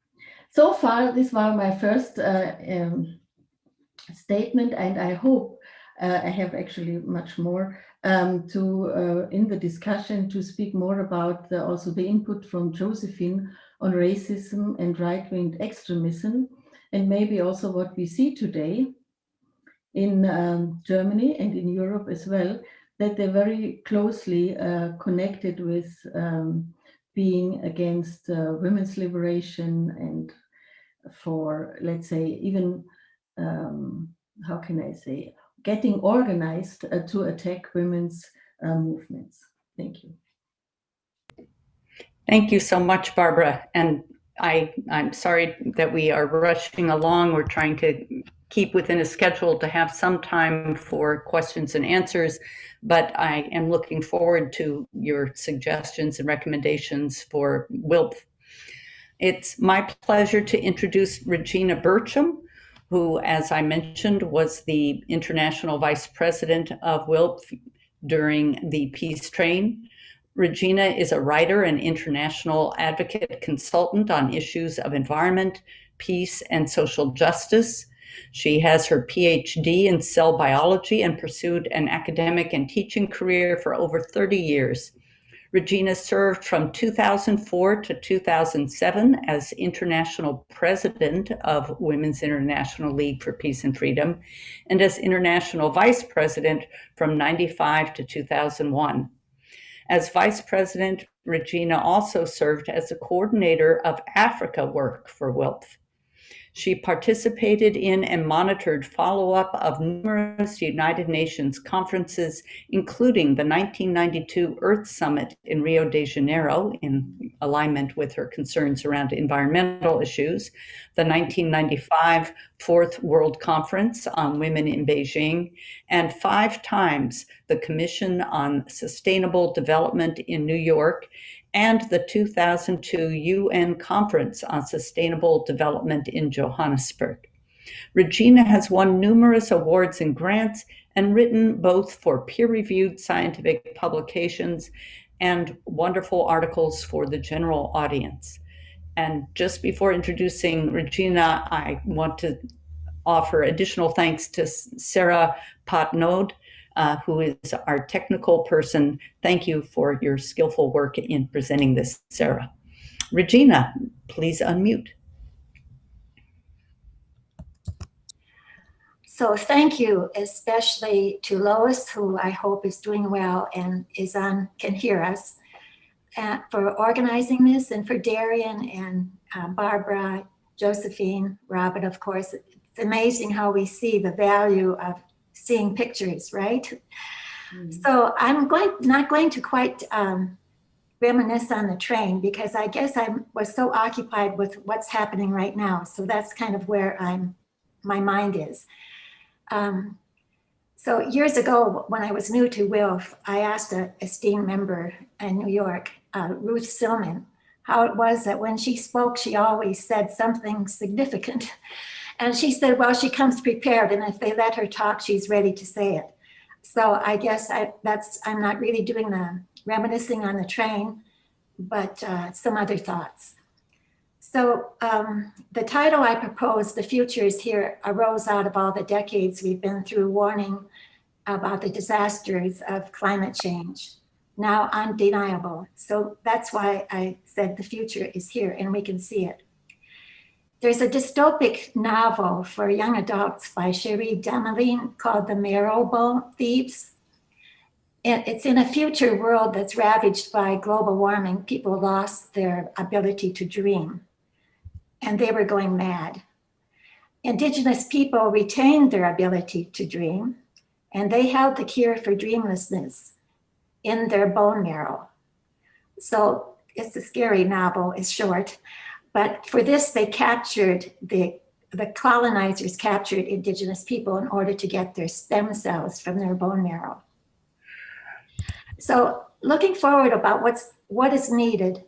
far, this was my first statement, and I hope I have actually much more in the discussion to speak more about also the input from Josephine on racism and right-wing extremism, and maybe also what we see today in Germany and in Europe as well, that they're very closely connected with being against women's liberation and for, let's say, even, how can I say, getting organized to attack women's movements. Thank you. Thank you so much, Barbara. And I'm sorry that we are rushing along. We're trying to keep within a schedule to have some time for questions and answers, but I am looking forward to your suggestions and recommendations for WILPF. It's my pleasure to introduce Regina Bircham, who, as I mentioned, was the International Vice President of WILPF during the Peace Train. Regina is a writer and international advocate consultant on issues of environment, peace, and social justice. She has her PhD in cell biology and pursued an academic and teaching career for over 30 years. Regina served from 2004 to 2007 as International President of Women's International League for Peace and Freedom, and as International Vice President from 1995 to 2001. As Vice President, Regina also served as the coordinator of Africa work for WILPF. She participated in and monitored follow-up of numerous United Nations conferences, including the 1992 Earth Summit in Rio de Janeiro, in alignment with her concerns around environmental issues, the 1995 Fourth World Conference on Women in Beijing, and 5 times the Commission on Sustainable Development in New York, and the 2002 UN Conference on Sustainable Development in Johannesburg. Regina has won numerous awards and grants and written both for peer-reviewed scientific publications and wonderful articles for the general audience. And just before introducing Regina, I want to offer additional thanks to Sarah Patnaud, who is our technical person. Thank you for your skillful work in presenting this, Sarah. Regina, please unmute. So thank you, especially to Lois, who I hope is doing well and can hear us, for organizing this, and for Darian and Barbara, Josephine, Robert, of course. It's amazing how we see the value of seeing pictures, right? So I'm not going to quite reminisce on the train, because I guess I was so occupied with what's happening right now. So that's kind of where my mind is. So years ago, when I was new to WILPF, I asked an esteemed member in New York, Ruth Silman, how it was that when she spoke, she always said something significant. And she said, well, she comes prepared, and if they let her talk, she's ready to say it. So I guess I'm not really doing the reminiscing on the train, but some other thoughts. So the title I proposed, The Future is Here, arose out of all the decades we've been through warning about the disasters of climate change, now undeniable. So that's why I said the future is here and we can see it. There's a dystopic novel for young adults by Cherie Demeline called The Marrow Thieves. It's in a future world that's ravaged by global warming. People lost their ability to dream, and they were going mad. Indigenous people retained their ability to dream, and they held the cure for dreamlessness in their bone marrow. So it's a scary novel, it's short. But for this, they captured, the colonizers captured indigenous people in order to get their stem cells from their bone marrow. So looking forward about what is needed,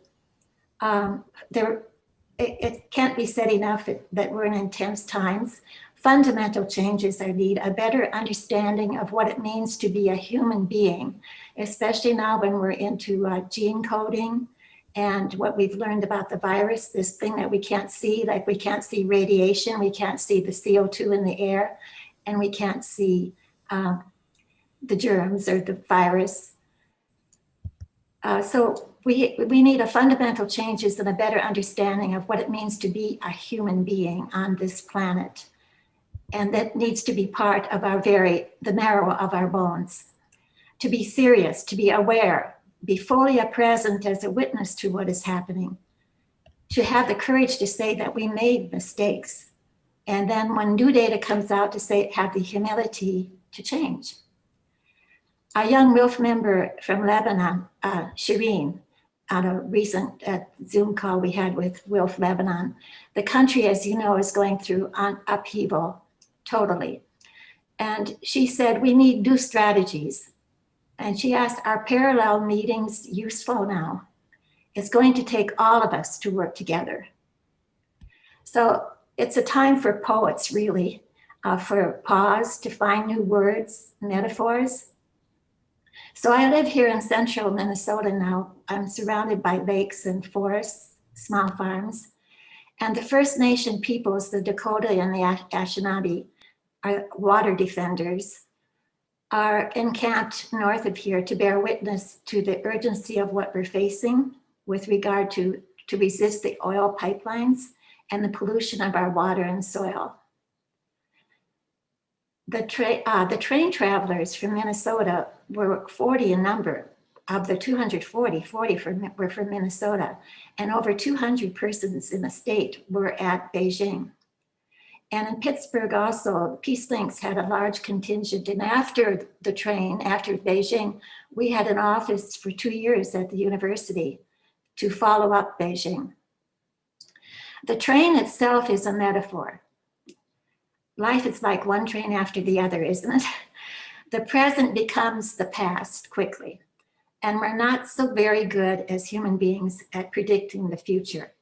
it can't be said enough that we're in intense times. Fundamental changes are needed, a better understanding of what it means to be a human being, especially now when we're into gene coding, and what we've learned about the virus, this thing that we can't see, like we can't see radiation, we can't see the CO2 in the air, and we can't see the germs or the virus. So we need a fundamental changes and a better understanding of what it means to be a human being on this planet. And that needs to be part of the marrow of our bones. To be serious, to be aware, be fully present as a witness to what is happening, to have the courage to say that we made mistakes. And then when new data comes out, to say, have the humility to change. A young WILPF member from Lebanon, Shireen, on a recent Zoom call we had with WILPF Lebanon, the country, as you know, is going through upheaval totally. And she said, we need new strategies. And she asked, are parallel meetings useful now? It's going to take all of us to work together. So it's a time for poets, really, for pause, to find new words, metaphors. So I live here in central Minnesota now. I'm surrounded by lakes and forests, small farms. And the First Nation peoples, the Dakota and the Anishinaabe, are water defenders, are encamped north of here to bear witness to the urgency of what we're facing with regard to resist the oil pipelines and the pollution of our water and soil. The train travelers from Minnesota were 40 in number. Of the 240, 40 were from Minnesota, and over 200 persons in the state were at Beijing. And in Pittsburgh also, Peace Links had a large contingent. And after the train, after Beijing, we had an office for 2 years at the university to follow up Beijing. The train itself is a metaphor. Life is like one train after the other, isn't it? The present becomes the past quickly. And we're not so very good as human beings at predicting the future.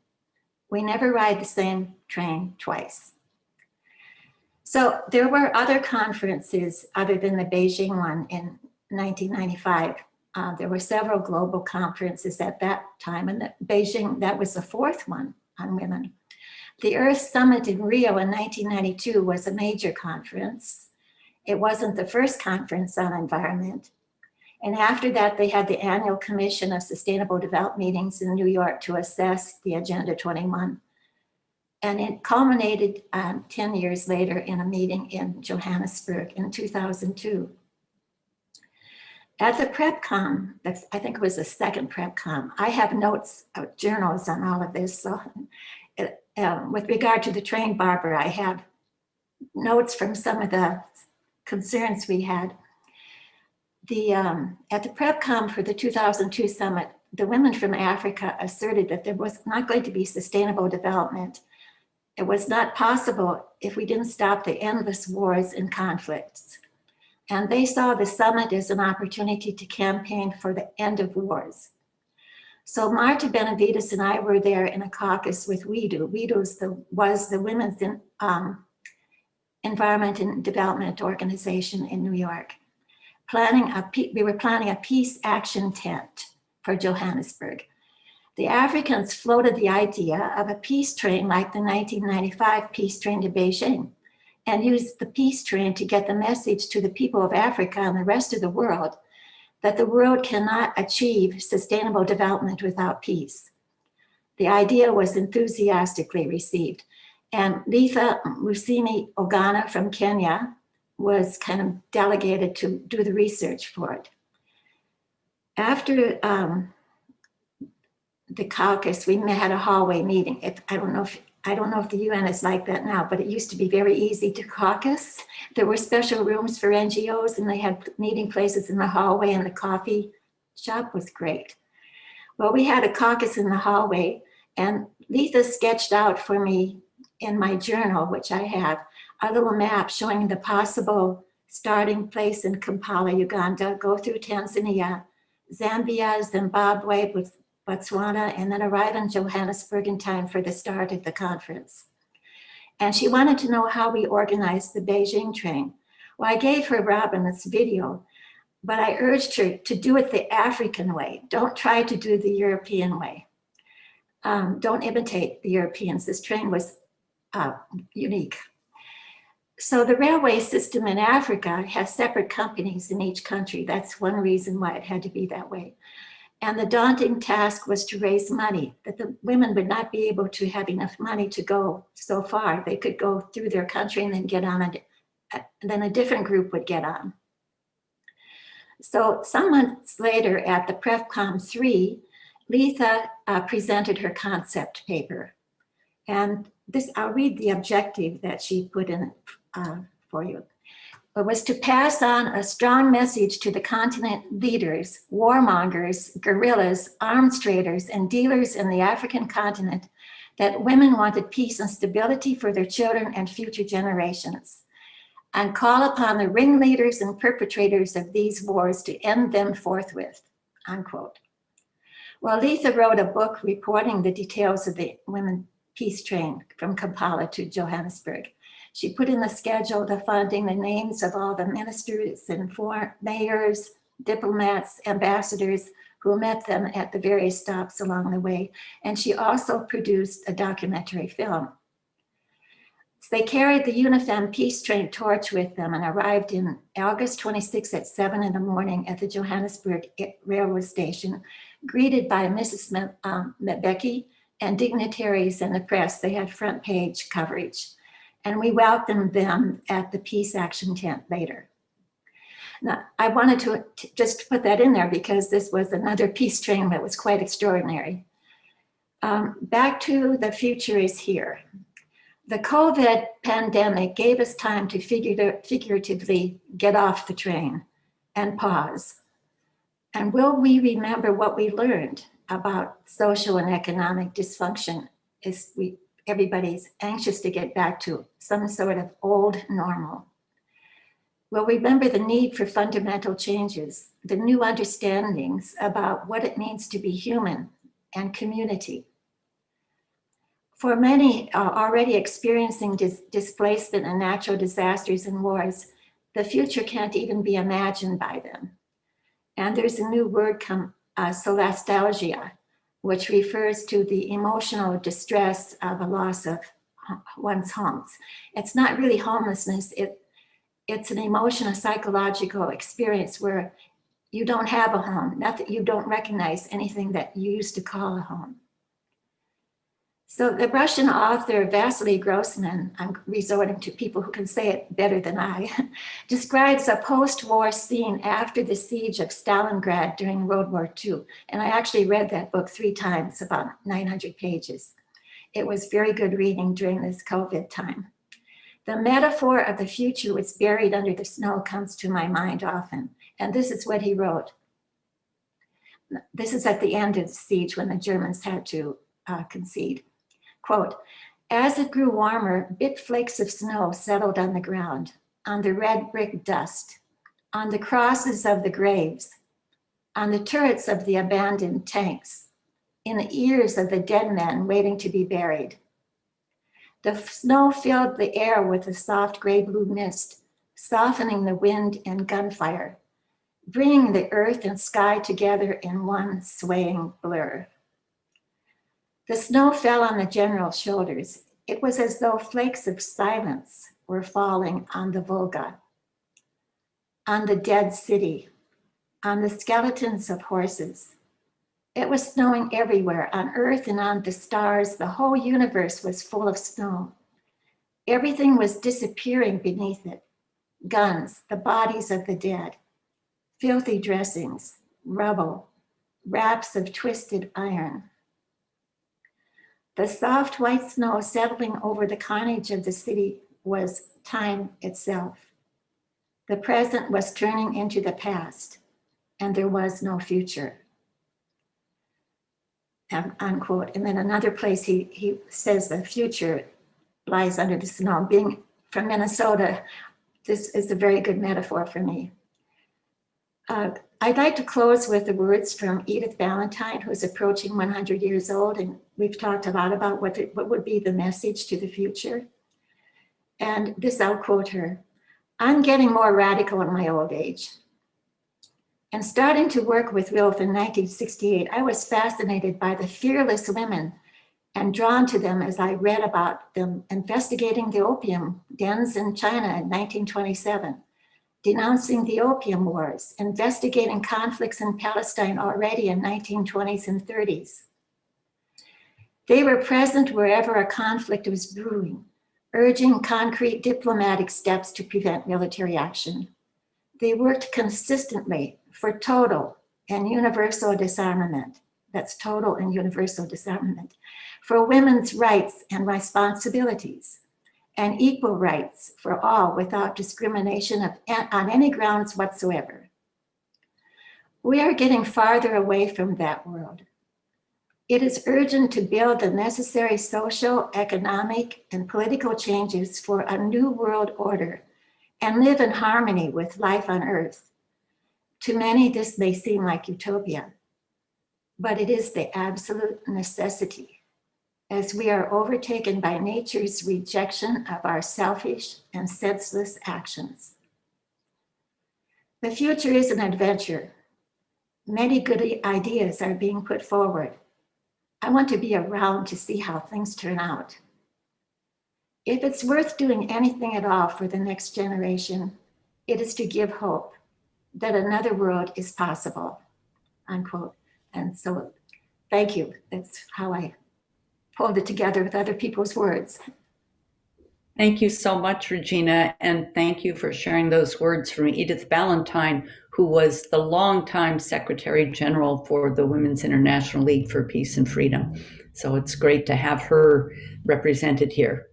We never ride the same train twice. So there were other conferences other than the Beijing one in 1995. There were several global conferences at that time, and Beijing, that was the fourth one on women. The Earth Summit in Rio in 1992 was a major conference. It wasn't the first conference on environment. And after that, they had the annual Commission of Sustainable Development meetings in New York to assess the Agenda 21. And it culminated 10 years later in a meeting in Johannesburg in 2002. At the PrepCom, I think it was the second PrepCom, I have notes, journals on all of this. So with regard to the train, Barbara, I have notes from some of the concerns we had. At the PrepCom for the 2002 summit, the women from Africa asserted that there was not going to be sustainable development. It was not possible if we didn't stop the endless wars and conflicts. And they saw the summit as an opportunity to campaign for the end of wars. So Marta Benavides and I were there in a caucus with WIDO. WIDO was the Women's Environment and Development Organization in New York. We were planning a peace action tent for Johannesburg. The Africans floated the idea of a peace train like the 1995 peace train to Beijing, and used the peace train to get the message to the people of Africa and the rest of the world that the world cannot achieve sustainable development without peace. The idea was enthusiastically received. And Letha Musimi Ogana from Kenya was kind of delegated to do the research for it. After the caucus, we had a hallway meeting. I don't know if the UN is like that now, but it used to be very easy to caucus. There were special rooms for NGOs, and they had meeting places in the hallway, and the coffee shop was great. Well, we had a caucus in the hallway, and Letha sketched out for me in my journal, which I have, a little map showing the possible starting place in Kampala, Uganda, go through Tanzania, Zambia, Zimbabwe, with Botswana, and then arrive in Johannesburg in time for the start of the conference. And she wanted to know how we organized the Beijing train. Well, I gave her Robin this video, but I urged her to do it the African way. Don't try to do the European way. Don't imitate the Europeans. This train was unique. So the railway system in Africa has separate companies in each country. That's one reason why it had to be that way. And the daunting task was to raise money, that the women would not be able to have enough money to go so far. They could go through their country and then get on, and then a different group would get on. So some months later at the PrepCom 3, Letha presented her concept paper. And this, I'll read the objective that she put in for you. It was to pass on a strong message to the continent leaders, warmongers, guerrillas, arms traders, and dealers in the African continent that women wanted peace and stability for their children and future generations, and call upon the ringleaders and perpetrators of these wars to end them forthwith, unquote. Well, Letha wrote a book reporting the details of the women peace train from Kampala to Johannesburg. She put in the schedule, the funding, the names of all the ministers and mayors, diplomats, ambassadors who met them at the various stops along the way. And she also produced a documentary film. So they carried the UNIFEM peace train torch with them and arrived in August 26 at 7 in the morning at the Johannesburg railway station, greeted by Mrs. Mbeki and dignitaries and the press. They had front page coverage. And we welcomed them at the Peace Action Tent later. Now, I wanted to just put that in there because this was another peace train that was quite extraordinary. Back to the future is here. The COVID pandemic gave us time to figuratively get off the train and pause. And will we remember what we learned about social and economic dysfunction as everybody's anxious to get back to some sort of old normal? We'll remember the need for fundamental changes, the new understandings about what it means to be human and community. For many already experiencing displacement and natural disasters and wars, the future can't even be imagined by them. And there's a new word, solastalgia, which refers to the emotional distress of a loss of one's homes. It's not really homelessness, it's an emotional, psychological experience where you don't have a home, not that you don't recognize anything that you used to call a home. So the Russian author Vasily Grossman, I'm resorting to people who can say it better than I, describes a post-war scene after the siege of Stalingrad during World War II. And I actually read that book 3 times, about 900 pages. It was very good reading during this COVID time. The metaphor of the future was buried under the snow comes to my mind often. And this is what he wrote. This is at the end of the siege when the Germans had to concede. Quote, as it grew warmer, bit flakes of snow settled on the ground, on the red brick dust, on the crosses of the graves, on the turrets of the abandoned tanks, in the ears of the dead men waiting to be buried. The snow filled the air with a soft gray-blue mist, softening the wind and gunfire, bringing the earth and sky together in one swaying blur. The snow fell on the general's shoulders. It was as though flakes of silence were falling on the Volga, on the dead city, on the skeletons of horses. It was snowing everywhere, on Earth and on the stars. The whole universe was full of snow. Everything was disappearing beneath it. Guns, the bodies of the dead, filthy dressings, rubble, wraps of twisted iron. The soft white snow settling over the carnage of the city was time itself. The present was turning into the past, and there was no future. Unquote. And then another place he says the future lies under the snow. Being from Minnesota, this is a very good metaphor for me. I'd like to close with the words from Edith Valentine, who's approaching 100 years old, and we've talked a lot about what would be the message to the future. And this, I'll quote her. I'm getting more radical in my old age. And starting to work with WILPF in 1968, I was fascinated by the fearless women and drawn to them as I read about them investigating the opium dens in China in 1927. Denouncing the opium wars, investigating conflicts in Palestine already in 1920s and 30s. They were present wherever a conflict was brewing, urging concrete diplomatic steps to prevent military action. They worked consistently for total and universal disarmament. That's total and universal disarmament, for women's rights and responsibilities, and equal rights for all without discrimination on any grounds whatsoever. We are getting farther away from that world. It is urgent to build the necessary social, economic, and political changes for a new world order and live in harmony with life on Earth. To many, this may seem like utopia, but it is the absolute necessity, as we are overtaken by nature's rejection of our selfish and senseless actions. The future is an adventure. Many good ideas are being put forward. I want to be around to see how things turn out. If it's worth doing anything at all for the next generation, it is to give hope that another world is possible, unquote. And so, thank you. That's how I pulled it together with other people's words. Thank you so much, Regina, and thank you for sharing those words from Edith Valentine, who was the longtime Secretary General for the Women's International League for Peace and Freedom. So it's great to have her represented here.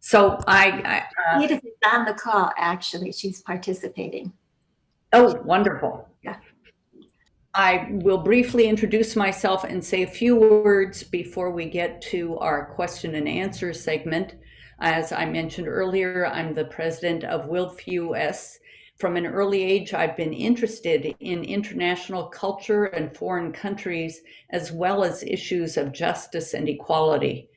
So Edith is on the call, actually. She's participating. Oh, wonderful. Yeah. I will briefly introduce myself and say a few words before we get to our question and answer segment. As I mentioned earlier, I'm the president of WILPF US. From an early age, I've been interested in international culture and foreign countries, as well as issues of justice and equality.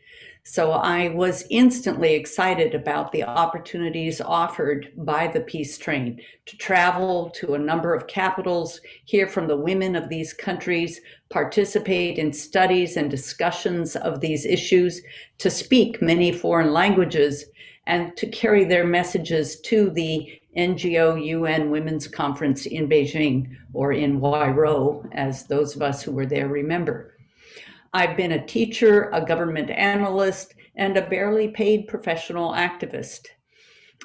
So I was instantly excited about the opportunities offered by the peace train to travel to a number of capitals, hear from the women of these countries, participate in studies and discussions of these issues, to speak many foreign languages, and to carry their messages to the NGO UN Women's Conference in Beijing, or in Huairou, as those of us who were there remember. I've been a teacher, a government analyst, and a barely paid professional activist.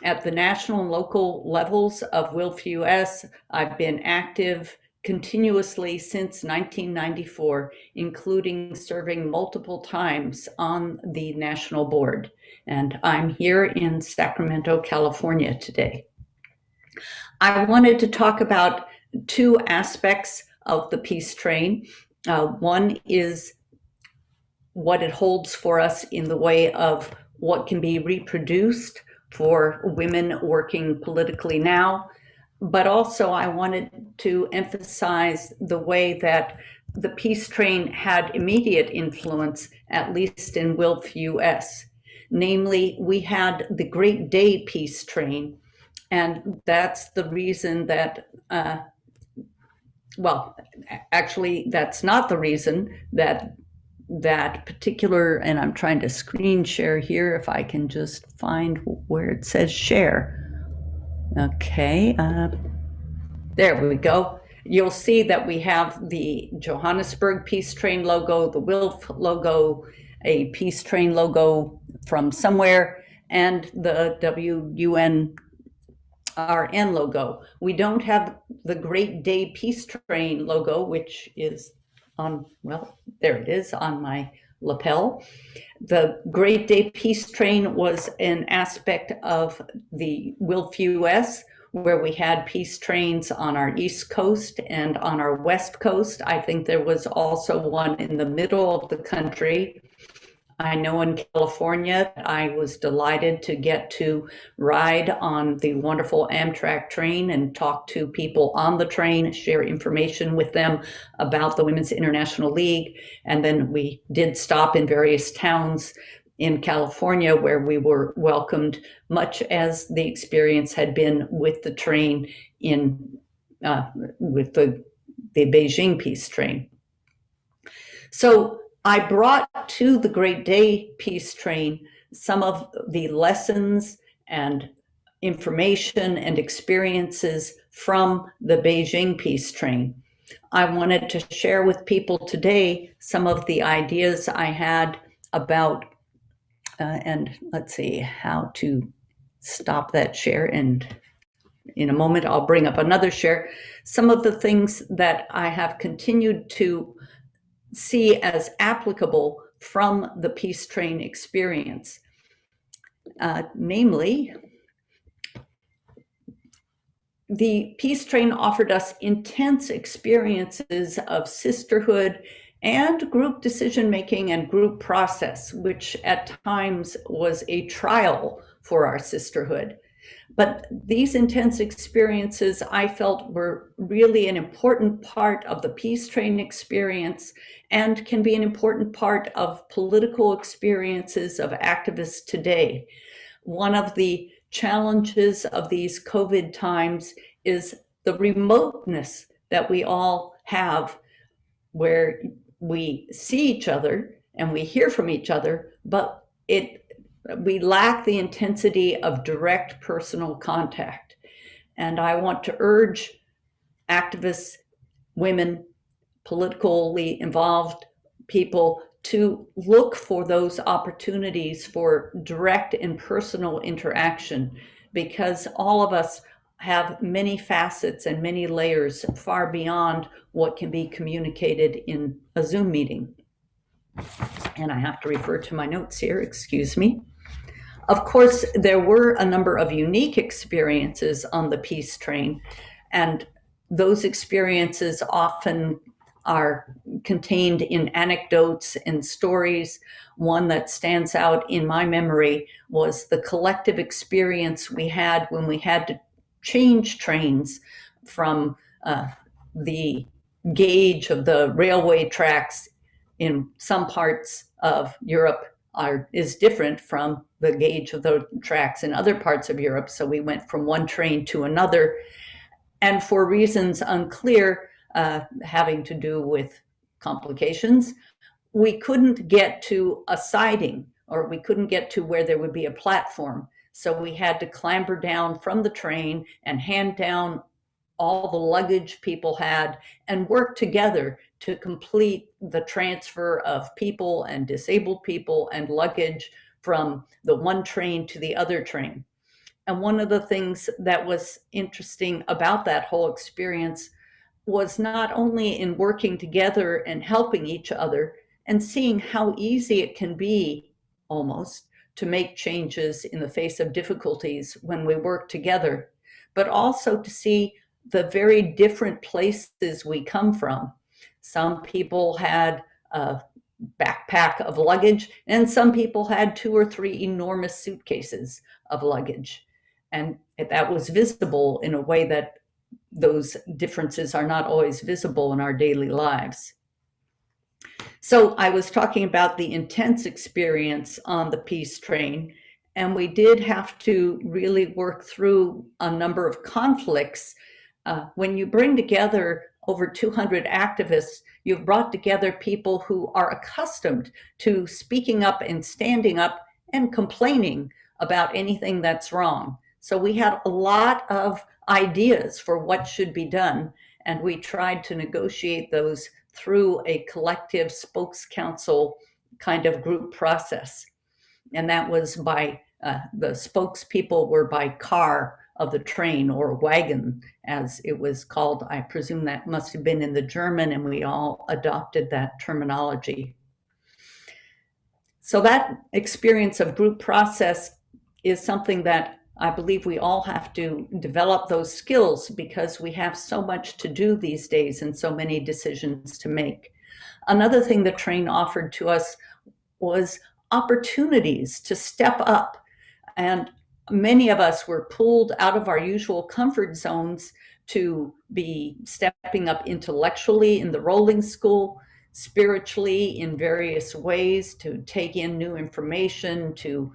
At the national and local levels of WILPF US, I've been active continuously since 1994, including serving multiple times on the national board. And I'm here in Sacramento, California today. I wanted to talk about two aspects of the peace train. One is what it holds for us in the way of what can be reproduced for women working politically now. But also I wanted to emphasize the way that the peace train had immediate influence, at least in WILPF US. Namely, we had the Great Day peace train, and that's the reason that, well, actually, that's not the reason that that particular, and I'm trying to screen share here if I can just find where it says share. Okay, there we go. You'll see that we have the Johannesburg Peace Train logo, the WILPF logo, a peace train logo from somewhere, and the WUNRN logo. We don't have the Great Day Peace Train logo, which is on, well, there it is on my lapel. The Great Day Peace Train was an aspect of the WILPF US, where we had peace trains on our East Coast and on our West Coast. I think there was also one in the middle of the country. I know in California, I was delighted to get to ride on the wonderful Amtrak train and talk to people on the train, share information with them about the Women's International League. And then we did stop in various towns in California where we were welcomed, much as the experience had been with the train in, with the Beijing peace train. So I brought to the Great Day peace train some of the lessons and information and experiences from the Beijing peace train. I wanted to share with people today some of the ideas I had about, and let's see how to stop that share, and in a moment I'll bring up another share. Some of the things that I have continued to see as applicable from the peace train experience. Namely, the peace train offered us intense experiences of sisterhood and group decision-making and group process, which at times was a trial for our sisterhood. But these intense experiences, I felt, were really an important part of the peace train experience and can be an important part of political experiences of activists today. One of the challenges of these COVID times is the remoteness that we all have, where we see each other and we hear from each other, but we lack the intensity of direct personal contact. And I want to urge activists, women, politically involved people to look for those opportunities for direct and personal interaction, because all of us have many facets and many layers far beyond what can be communicated in a Zoom meeting. And I have to refer to my notes here, excuse me. Of course, there were a number of unique experiences on the peace train, and those experiences often are contained in anecdotes and stories. One that stands out in my memory was the collective experience we had when we had to change trains from the gauge of the railway tracks in some parts of Europe is different from the gauge of the tracks in other parts of Europe. So we went from one train to another, and for reasons unclear, having to do with complications, we couldn't get to a siding, or we couldn't get to where there would be a platform. So we had to clamber down from the train and hand down all the luggage people had and work together to complete the transfer of people and disabled people and luggage from the one train to the other train. And one of the things that was interesting about that whole experience was not only in working together and helping each other and seeing how easy it can be almost to make changes in the face of difficulties when we work together, but also to see the very different places we come from. Some people had a backpack of luggage, and some people had 2 or 3 enormous suitcases of luggage. And that was visible in a way that those differences are not always visible in our daily lives. So I was talking about the intense experience on the peace train, and we did have to really work through a number of conflicts. When you bring together over 200 activists, you've brought together people who are accustomed to speaking up and standing up and complaining about anything that's wrong. So we had a lot of ideas for what should be done, and we tried to negotiate those through a collective spokes council kind of group process. And that was by the spokespeople were by car of the train, or wagon as it was called. I presume that must have been in the German, and we all adopted that terminology. So that experience of group process is something that I believe we all have to develop those skills, because we have so much to do these days and so many decisions to make. Another thing the train offered to us was opportunities to step up. And many of us were pulled out of our usual comfort zones to be stepping up intellectually in the rolling school, spiritually in various ways, to take in new information, to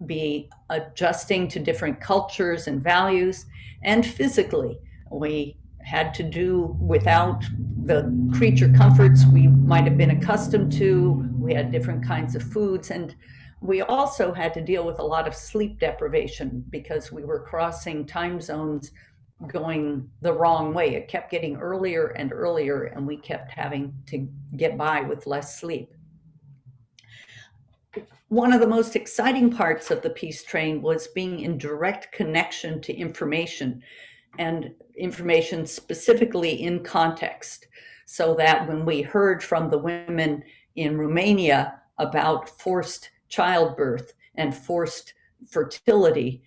be adjusting to different cultures and values, and physically. We had to do without the creature comforts we might have been accustomed to. We had different kinds of foods, and we also had to deal with a lot of sleep deprivation because we were crossing time zones going the wrong way. It kept getting earlier and earlier, and we kept having to get by with less sleep. One of the most exciting parts of the peace train was being in direct connection to information, and information specifically in context, so that when we heard from the women in Romania about forced childbirth and forced fertility,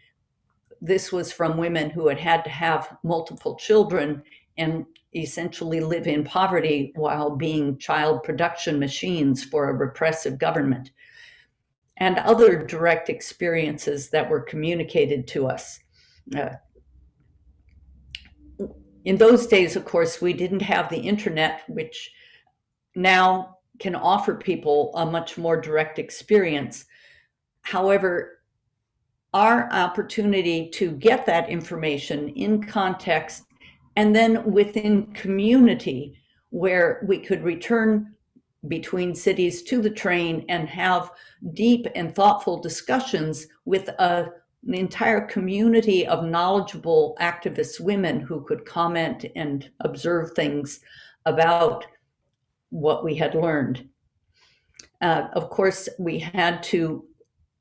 this was from women who had had to have multiple children and essentially live in poverty while being child production machines for a repressive government, and other direct experiences that were communicated to us. In those days, of course, we didn't have the internet, which now can offer people a much more direct experience. However, our opportunity to get that information in context and then within community, where we could return between cities to the train and have deep and thoughtful discussions with an entire community of knowledgeable activist women who could comment and observe things about what we had learned. Of course, we had to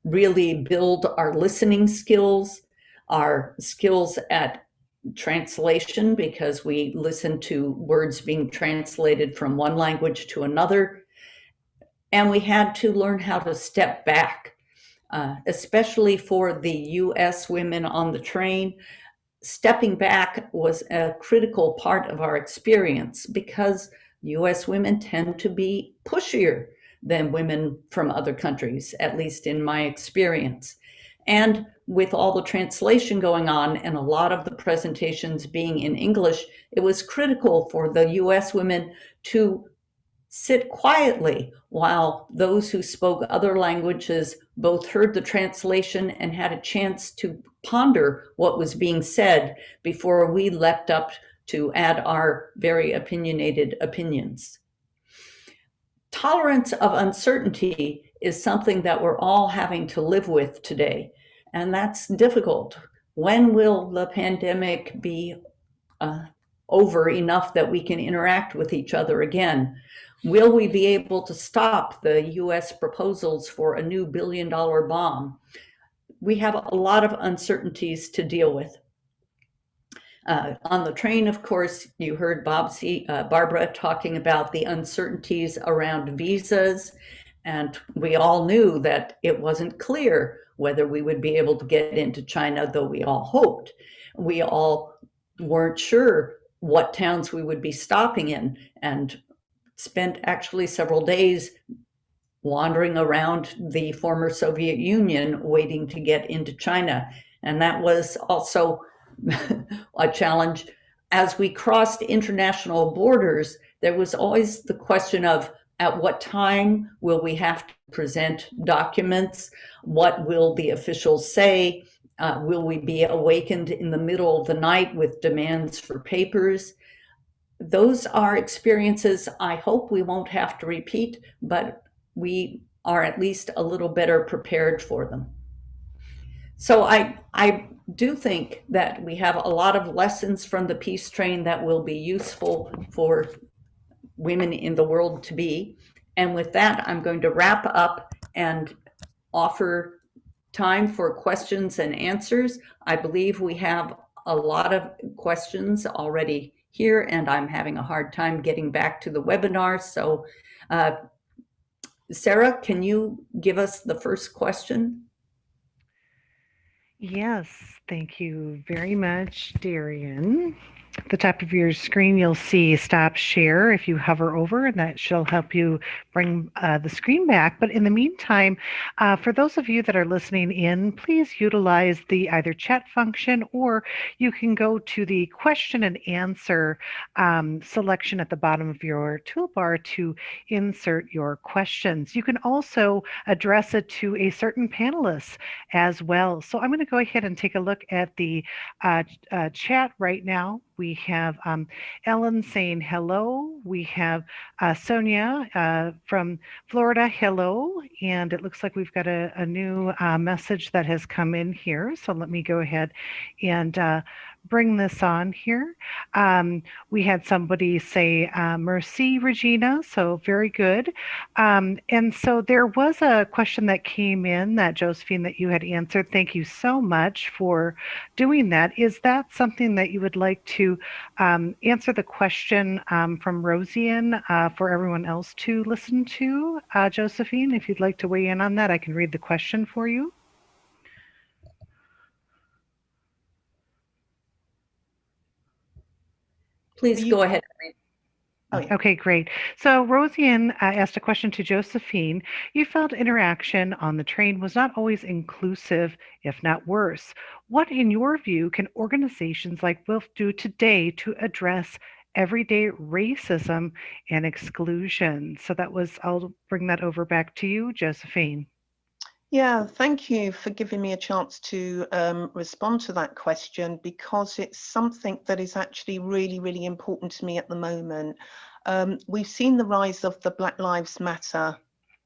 really build our listening skills, our skills at translation, because we listened to words being translated from one language to another. And we had to learn how to step back especially for the US women on the train. Stepping back was a critical part of our experience because US women tend to be pushier than women from other countries, at least in my experience. And with all the translation going on and a lot of the presentations being in English, it was critical for the US women to sit quietly while those who spoke other languages both heard the translation and had a chance to ponder what was being said before we leapt up to add our very opinionated opinions. Tolerance of uncertainty is something that we're all having to live with today, and that's difficult. When will the pandemic be over enough that we can interact with each other again? Will we be able to stop the US proposals for a new billion-dollar bomb? We have a lot of uncertainties to deal with. On the train, of course, you heard Barbara talking about the uncertainties around visas, and we all knew that it wasn't clear whether we would be able to get into China, though we all hoped. We all weren't sure what towns we would be stopping in, and spent actually several days wandering around the former Soviet Union waiting to get into China. And that was also a challenge. As we crossed international borders, there was always the question of at what time will we have to present documents? What will the officials say? Will we be awakened in the middle of the night with demands for papers? Those are experiences I hope we won't have to repeat, but we are at least a little better prepared for them. So I do think that we have a lot of lessons from the peace train that will be useful for women in the world to be. And with that, I'm going to wrap up and offer time for questions and answers. I believe we have a lot of questions already here, and I'm having a hard time getting back to the webinar. So Sarah, can you give us the first question? Yes, thank you very much, Darian. At the top of your screen, you'll see stop share if you hover over, and that shall help you bring the screen back. But in the meantime, for those of you that are listening in, please utilize the either chat function, or you can go to the question and answer selection at the bottom of your toolbar to insert your questions. You can also address it to a certain panelist as well. So I'm going to go ahead and take a look at the chat right now. We have Ellen saying hello. We have Sonia from Florida, hello. And it looks like we've got a new message that has come in here. So let me go ahead and bring this on here. We had somebody say, merci, Regina, so very good. And so there was a question that came in that, Josephine, that you had answered. Thank you so much for doing that. Is that something that you would like to answer the question from Rosian for everyone else to listen to? Josephine, if you'd like to weigh in on that, I can read the question for you. Please go ahead. Okay, great. So Rosian asked a question to Josephine. You felt interaction on the train was not always inclusive, if not worse. What, in your view, can organizations like WILPF do today to address everyday racism and exclusion? So that was, I'll bring that over back to you, Josephine. Yeah, thank you for giving me a chance to respond to that question, because it's something that is actually really, really important to me at the moment. We've seen the rise of the Black Lives Matter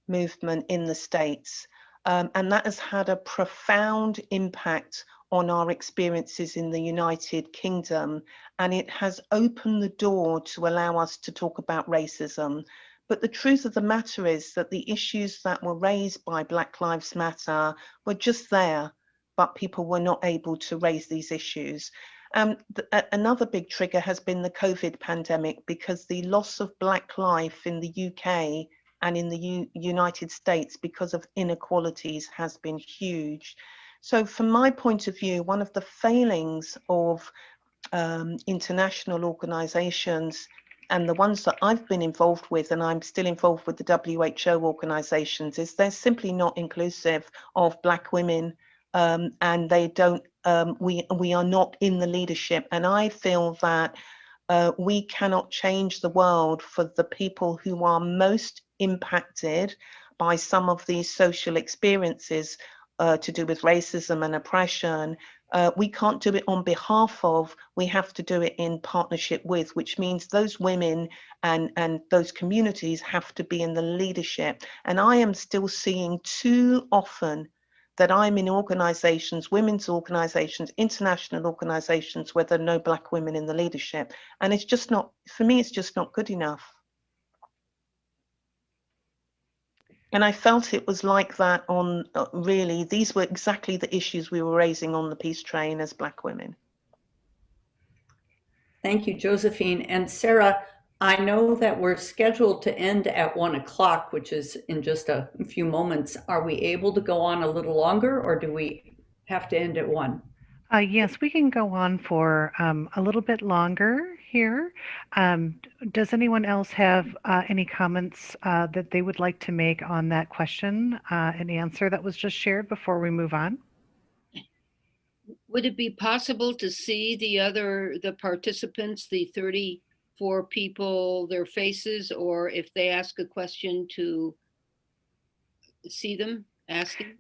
movement in the States, and that has had a profound impact on our experiences in the United Kingdom, and it has opened the door to allow us to talk about racism. But the truth of the matter is that the issues that were raised by Black Lives Matter were just there, but people were not able to raise these issues. Another big trigger has been the COVID pandemic, because the loss of Black life in the UK and in the United States because of inequalities has been huge. So from my point of view, one of the failings of international organizations and the ones that I've been involved with, and I'm still involved with the WHO organizations, is they're simply not inclusive of Black women, and they don't, we are not in the leadership. And I feel that we cannot change the world for the people who are most impacted by some of these social experiences to do with racism and oppression. We can't do it on behalf of, we have to do it in partnership with, which means those women and those communities have to be in the leadership. And I am still seeing too often that I'm in organizations, women's organizations, international organizations, where there are no Black women in the leadership. And it's just not, for me, it's just not good enough. And I felt it was like that on, really, these were exactly the issues we were raising on the peace train as Black women. Thank you, Josephine. And Sarah, I know that we're scheduled to end at 1 o'clock, which is in just a few moments. Are we able to go on a little longer, or do we have to end at 1? Yes, we can go on for a little bit longer here. Does anyone else have any comments that they would like to make on that question and answer that was just shared before we move on? Would it be possible to see the participants, the 34 people, their faces, or if they ask a question to see them asking?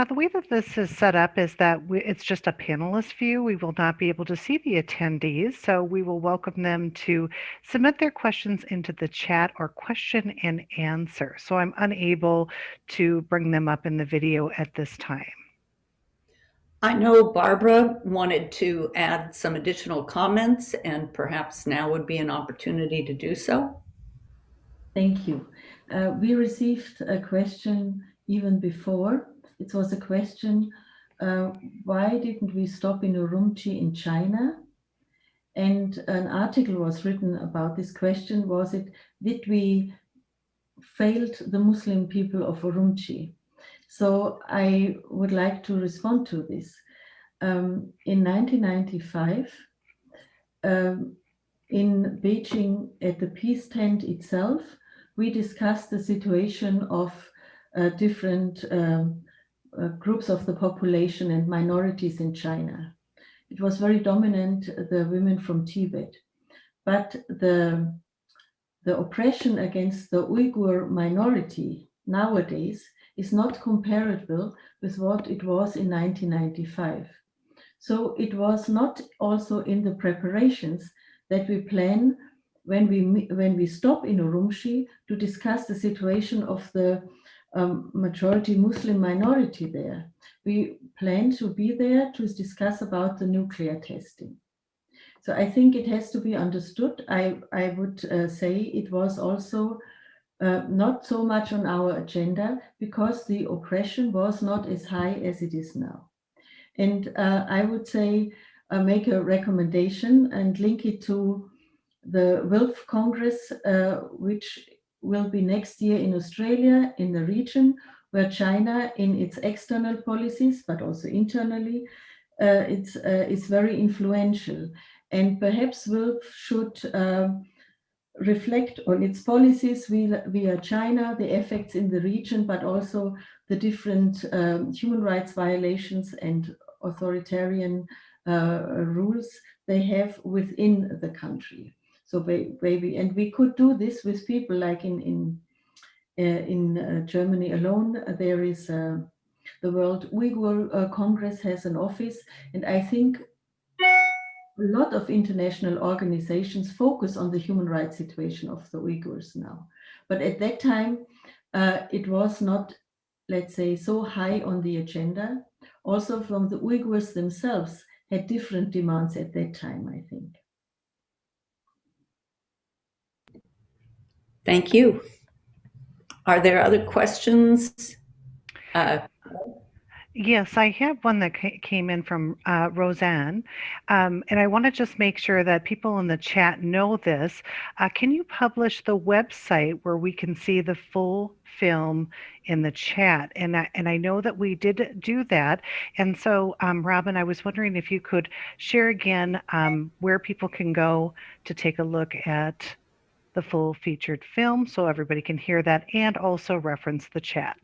The way that this is set up is that it's just a panelist view. We will not be able to see the attendees, so we will welcome them to submit their questions into the chat or question and answer. So I'm unable to bring them up in the video at this time. I know Barbara wanted to add some additional comments, and perhaps now would be an opportunity to do so. Thank you. We received a question even before. It was a question, why didn't we stop in Urumqi in China? And an article was written about this question. Was it, did we failed the Muslim people of Urumqi? So I would like to respond to this. In 1995, in Beijing at the peace tent itself, we discussed the situation of different groups of the population and minorities in China. It was very dominant, the women from Tibet. But the oppression against the Uyghur minority nowadays is not comparable with what it was in 1995. So it was not also in the preparations that we plan when we stop in Urumqi to discuss the situation of the majority Muslim minority there. We plan to be there to discuss about the nuclear testing. So I think it has to be understood. I would say it was also not so much on our agenda because the oppression was not as high as it is now. And I would say make a recommendation and link it to the WILPF Congress, which will be next year in Australia, in the region where China in its external policies, but also internally, it's very influential. And perhaps WILPF should reflect on its policies via China, the effects in the region, but also the different human rights violations and authoritarian rules they have within the country. So maybe, and we could do this with people like in Germany alone. There is the World Uyghur Congress has an office, and I think a lot of international organizations focus on the human rights situation of the Uyghurs now. But at that time, it was not, let's say, so high on the agenda. Also from the Uyghurs themselves had different demands at that time, I think. Thank you. Are there other questions? Yes, I have one that came in from Roseanne, and I want to just make sure that people in the chat know this. Can you publish the website where we can see the full film in the chat? And I know that we did do that. And so, Robin, I was wondering if you could share again where people can go to take a look at the full featured film so everybody can hear that and also reference the chat.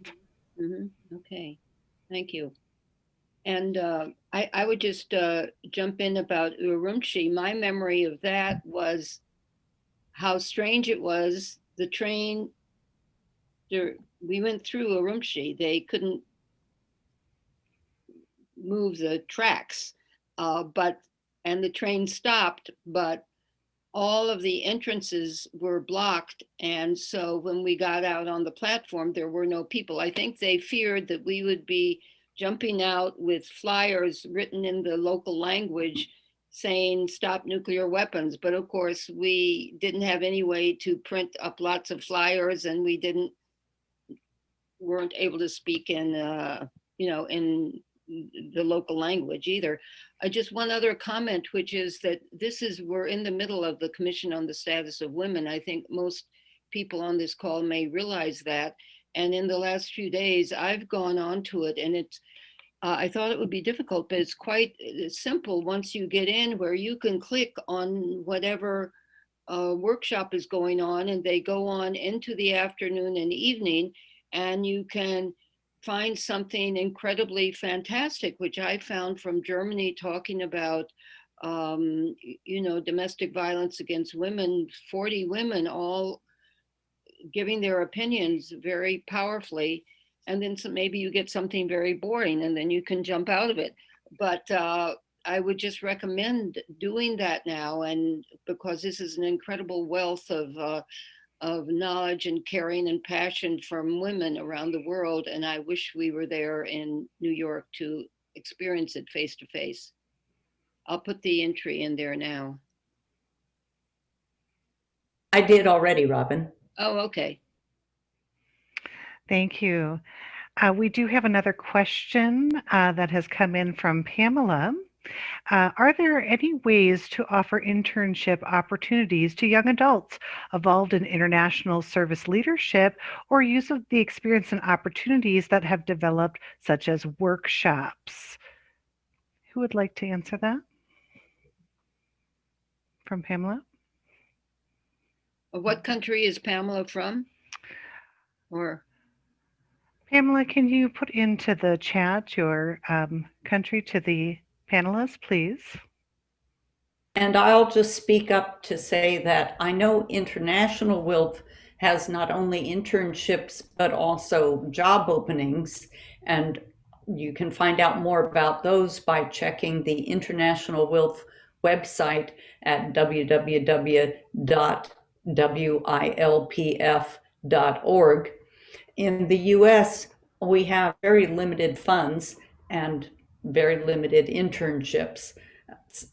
Okay, thank you. And I would just jump in about Urumqi. My memory of that was how strange it was. The train, we went through Urumqi. They couldn't move the tracks, and the train stopped, but all of the entrances were blocked. And so when we got out on the platform, there were no people. I think they feared that we would be jumping out with flyers written in the local language saying stop nuclear weapons. But of course, we didn't have any way to print up lots of flyers, and we weren't able to speak in, in the local language either. Just one other comment, which is that we're in the middle of the Commission on the Status of Women. I think most people on this call may realize that. And in the last few days, I've gone on to it, and I thought it would be difficult, but it's quite simple once you get in, where you can click on whatever workshop is going on, and they go on into the afternoon and evening, and you can find something incredibly fantastic, which I found from Germany, talking about, domestic violence against women, 40 women all giving their opinions very powerfully. And then maybe you get something very boring and then you can jump out of it. But I would just recommend doing that now, and because this is an incredible wealth of knowledge and caring and passion from women around the world. And I wish we were there in New York to experience it face to face. I'll put the entry in there now. I did already, Robin. Oh, okay. Thank you. We do have another question that has come in from Pamela. Are there any ways to offer internship opportunities to young adults involved in international service leadership, or use of the experience and opportunities that have developed, such as workshops? Who would like to answer that? From Pamela? What country is Pamela from? Or Pamela, can you put into the chat your country to the panelists, please? And I'll just speak up to say that I know International WILPF has not only internships, but also job openings. And you can find out more about those by checking the International WILPF website at www.wilpf.org. In the US, we have very limited funds and very limited internships,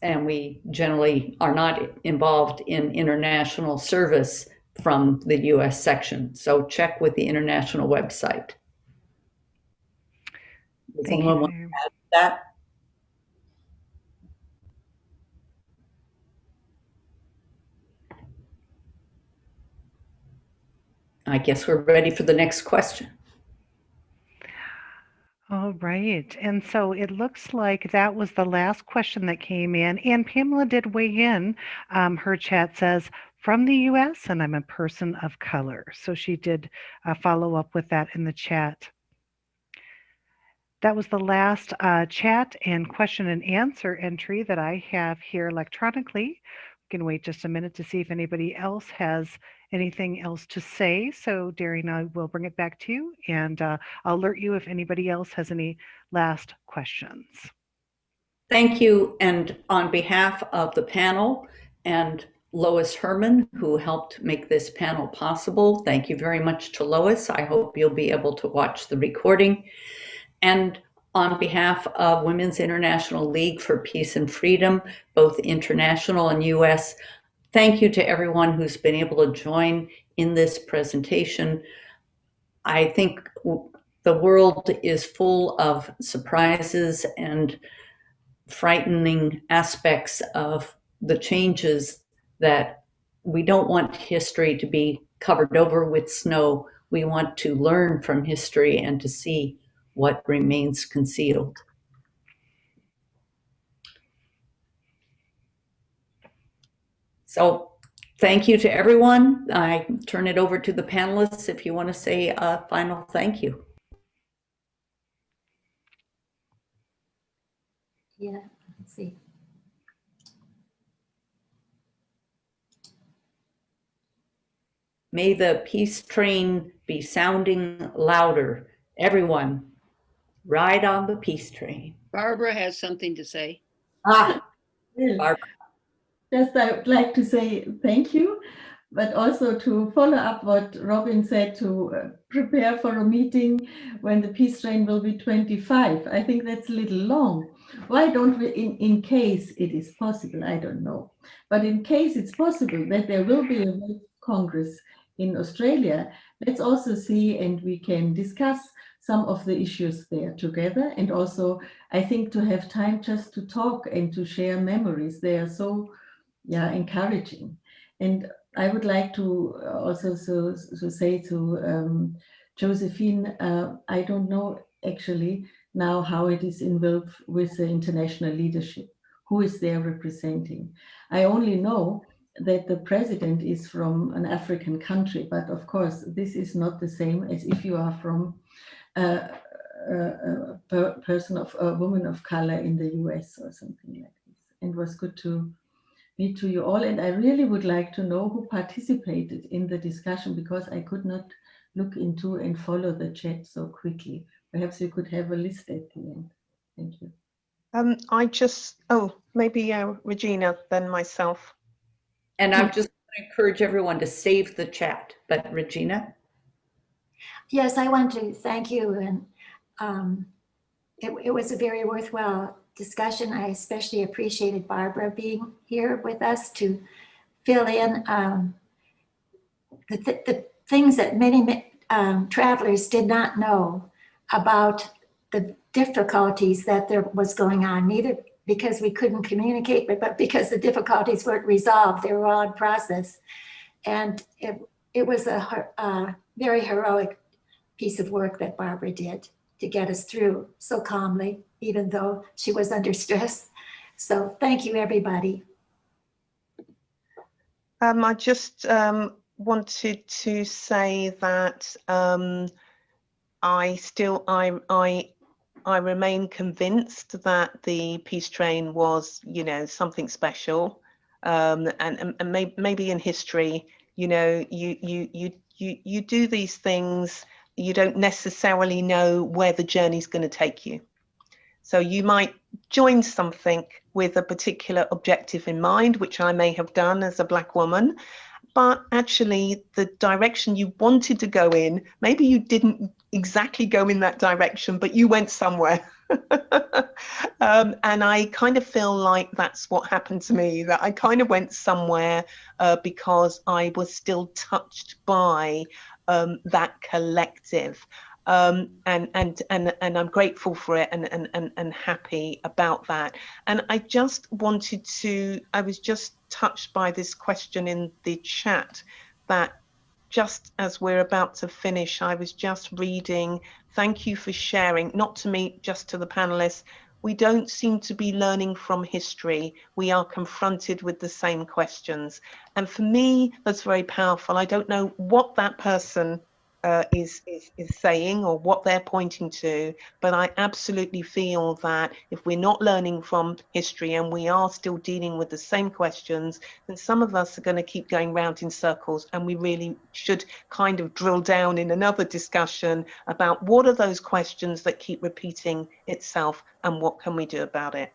and we generally are not involved in international service from the US section. So check with the international website. Does anyone want to add to that? I guess we're ready for the next question. All right. And so it looks like that was the last question that came in. And Pamela did weigh in. Her chat says, from the US, and I'm a person of color. So she did follow up with that in the chat. That was the last chat and question and answer entry that I have here electronically. We can wait just a minute to see if anybody else has anything else to say. So Darian, I will bring it back to you, and I'll alert you if anybody else has any last questions. Thank you. And on behalf of the panel and Lois Herman, who helped make this panel possible, thank you very much to Lois. I hope you'll be able to watch the recording. And on behalf of Women's International League for Peace and Freedom, both international and US, thank you to everyone who's been able to join in this presentation. I think the world is full of surprises and frightening aspects of the changes that we don't want history to be covered over with snow. We want to learn from history and to see what remains concealed. So thank you to everyone. I turn it over to the panelists if you want to say a final thank you. Yeah, let's see. May the peace train be sounding louder. Everyone, ride on the peace train. Barbara has something to say. Barbara. Just I would like to say thank you, but also to follow up what Robin said, to prepare for a meeting when the peace train will be 25. I think that's a little long. Why don't we, in case it is possible, I don't know, but in case it's possible that there will be a WILPF Congress in Australia, let's also see, and we can discuss some of the issues there together. And also, I think to have time just to talk and to share memories, they are so encouraging. And I would like to also say to Josephine, I don't know actually now how it is in WILPF with the international leadership, who is there representing. I only know that the president is from an African country, but of course this is not the same as if you are from a woman of color in the US or something like this. And it was good to meet to you all. And I really would like to know who participated in the discussion, because I could not look into and follow the chat so quickly. Perhaps you could have a list at the end. Thank you. Maybe Regina, then myself. And I'm just going to encourage everyone to save the chat. But Regina? Yes, I want to thank you. And it was a very worthwhile discussion. I especially appreciated Barbara being here with us to fill in the things that many travelers did not know about the difficulties that there was going on, neither because we couldn't communicate, but because the difficulties weren't resolved. They were all in process. And it was a very heroic piece of work that Barbara did to get us through so calmly, even though she was under stress. So thank you, everybody. I just wanted to say that I remain convinced that the peace train was, something special, and maybe in history, you do these things. You don't necessarily know where the journey's going to take you. So you might join something with a particular objective in mind, which I may have done as a Black woman, but actually the direction you wanted to go in, maybe you didn't exactly go in that direction, but you went somewhere. And I kind of feel like that's what happened to me, that I kind of went somewhere because I was still touched by that collective. And I'm grateful for it and happy about that. And I just wanted to, I was just touched by this question in the chat that just as we're about to finish, I was just reading, thank you for sharing, not to me, just to the panelists. We don't seem to be learning from history. We are confronted with the same questions. And for me, that's very powerful. I don't know what that person is saying or what they're pointing to, but I absolutely feel that if we're not learning from history and we are still dealing with the same questions, then some of us are going to keep going round in circles, and we really should kind of drill down in another discussion about what are those questions that keep repeating itself and what can we do about it.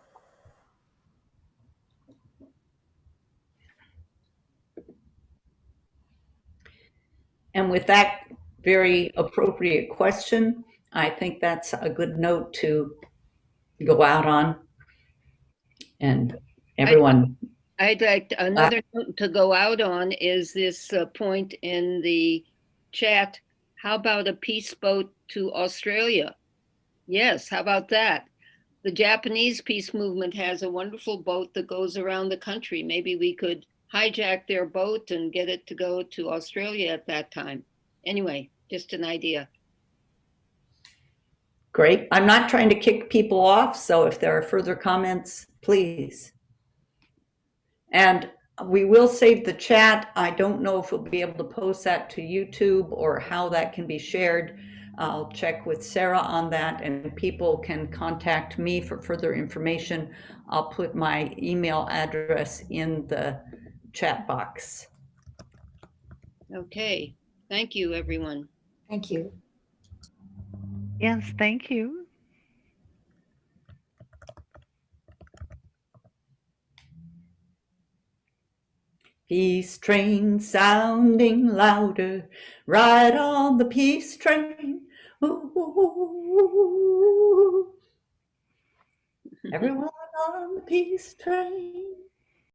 And with that very appropriate question, I think that's a good note to go out on. And everyone. I'd like another note to go out on is this point in the chat. How about a peace boat to Australia? Yes, how about that? The Japanese peace movement has a wonderful boat that goes around the country. Maybe we could hijack their boat and get it to go to Australia at that time. Anyway, just an idea. Great. I'm not trying to kick people off, so if there are further comments, please. And we will save the chat. I don't know if we'll be able to post that to YouTube or how that can be shared. I'll check with Sarah on that, and people can contact me for further information. I'll put my email address in the chat box. Okay, thank you, everyone. Thank you. Yes, thank you. Peace train sounding louder, ride on the peace train. Ooh, everyone on the peace train.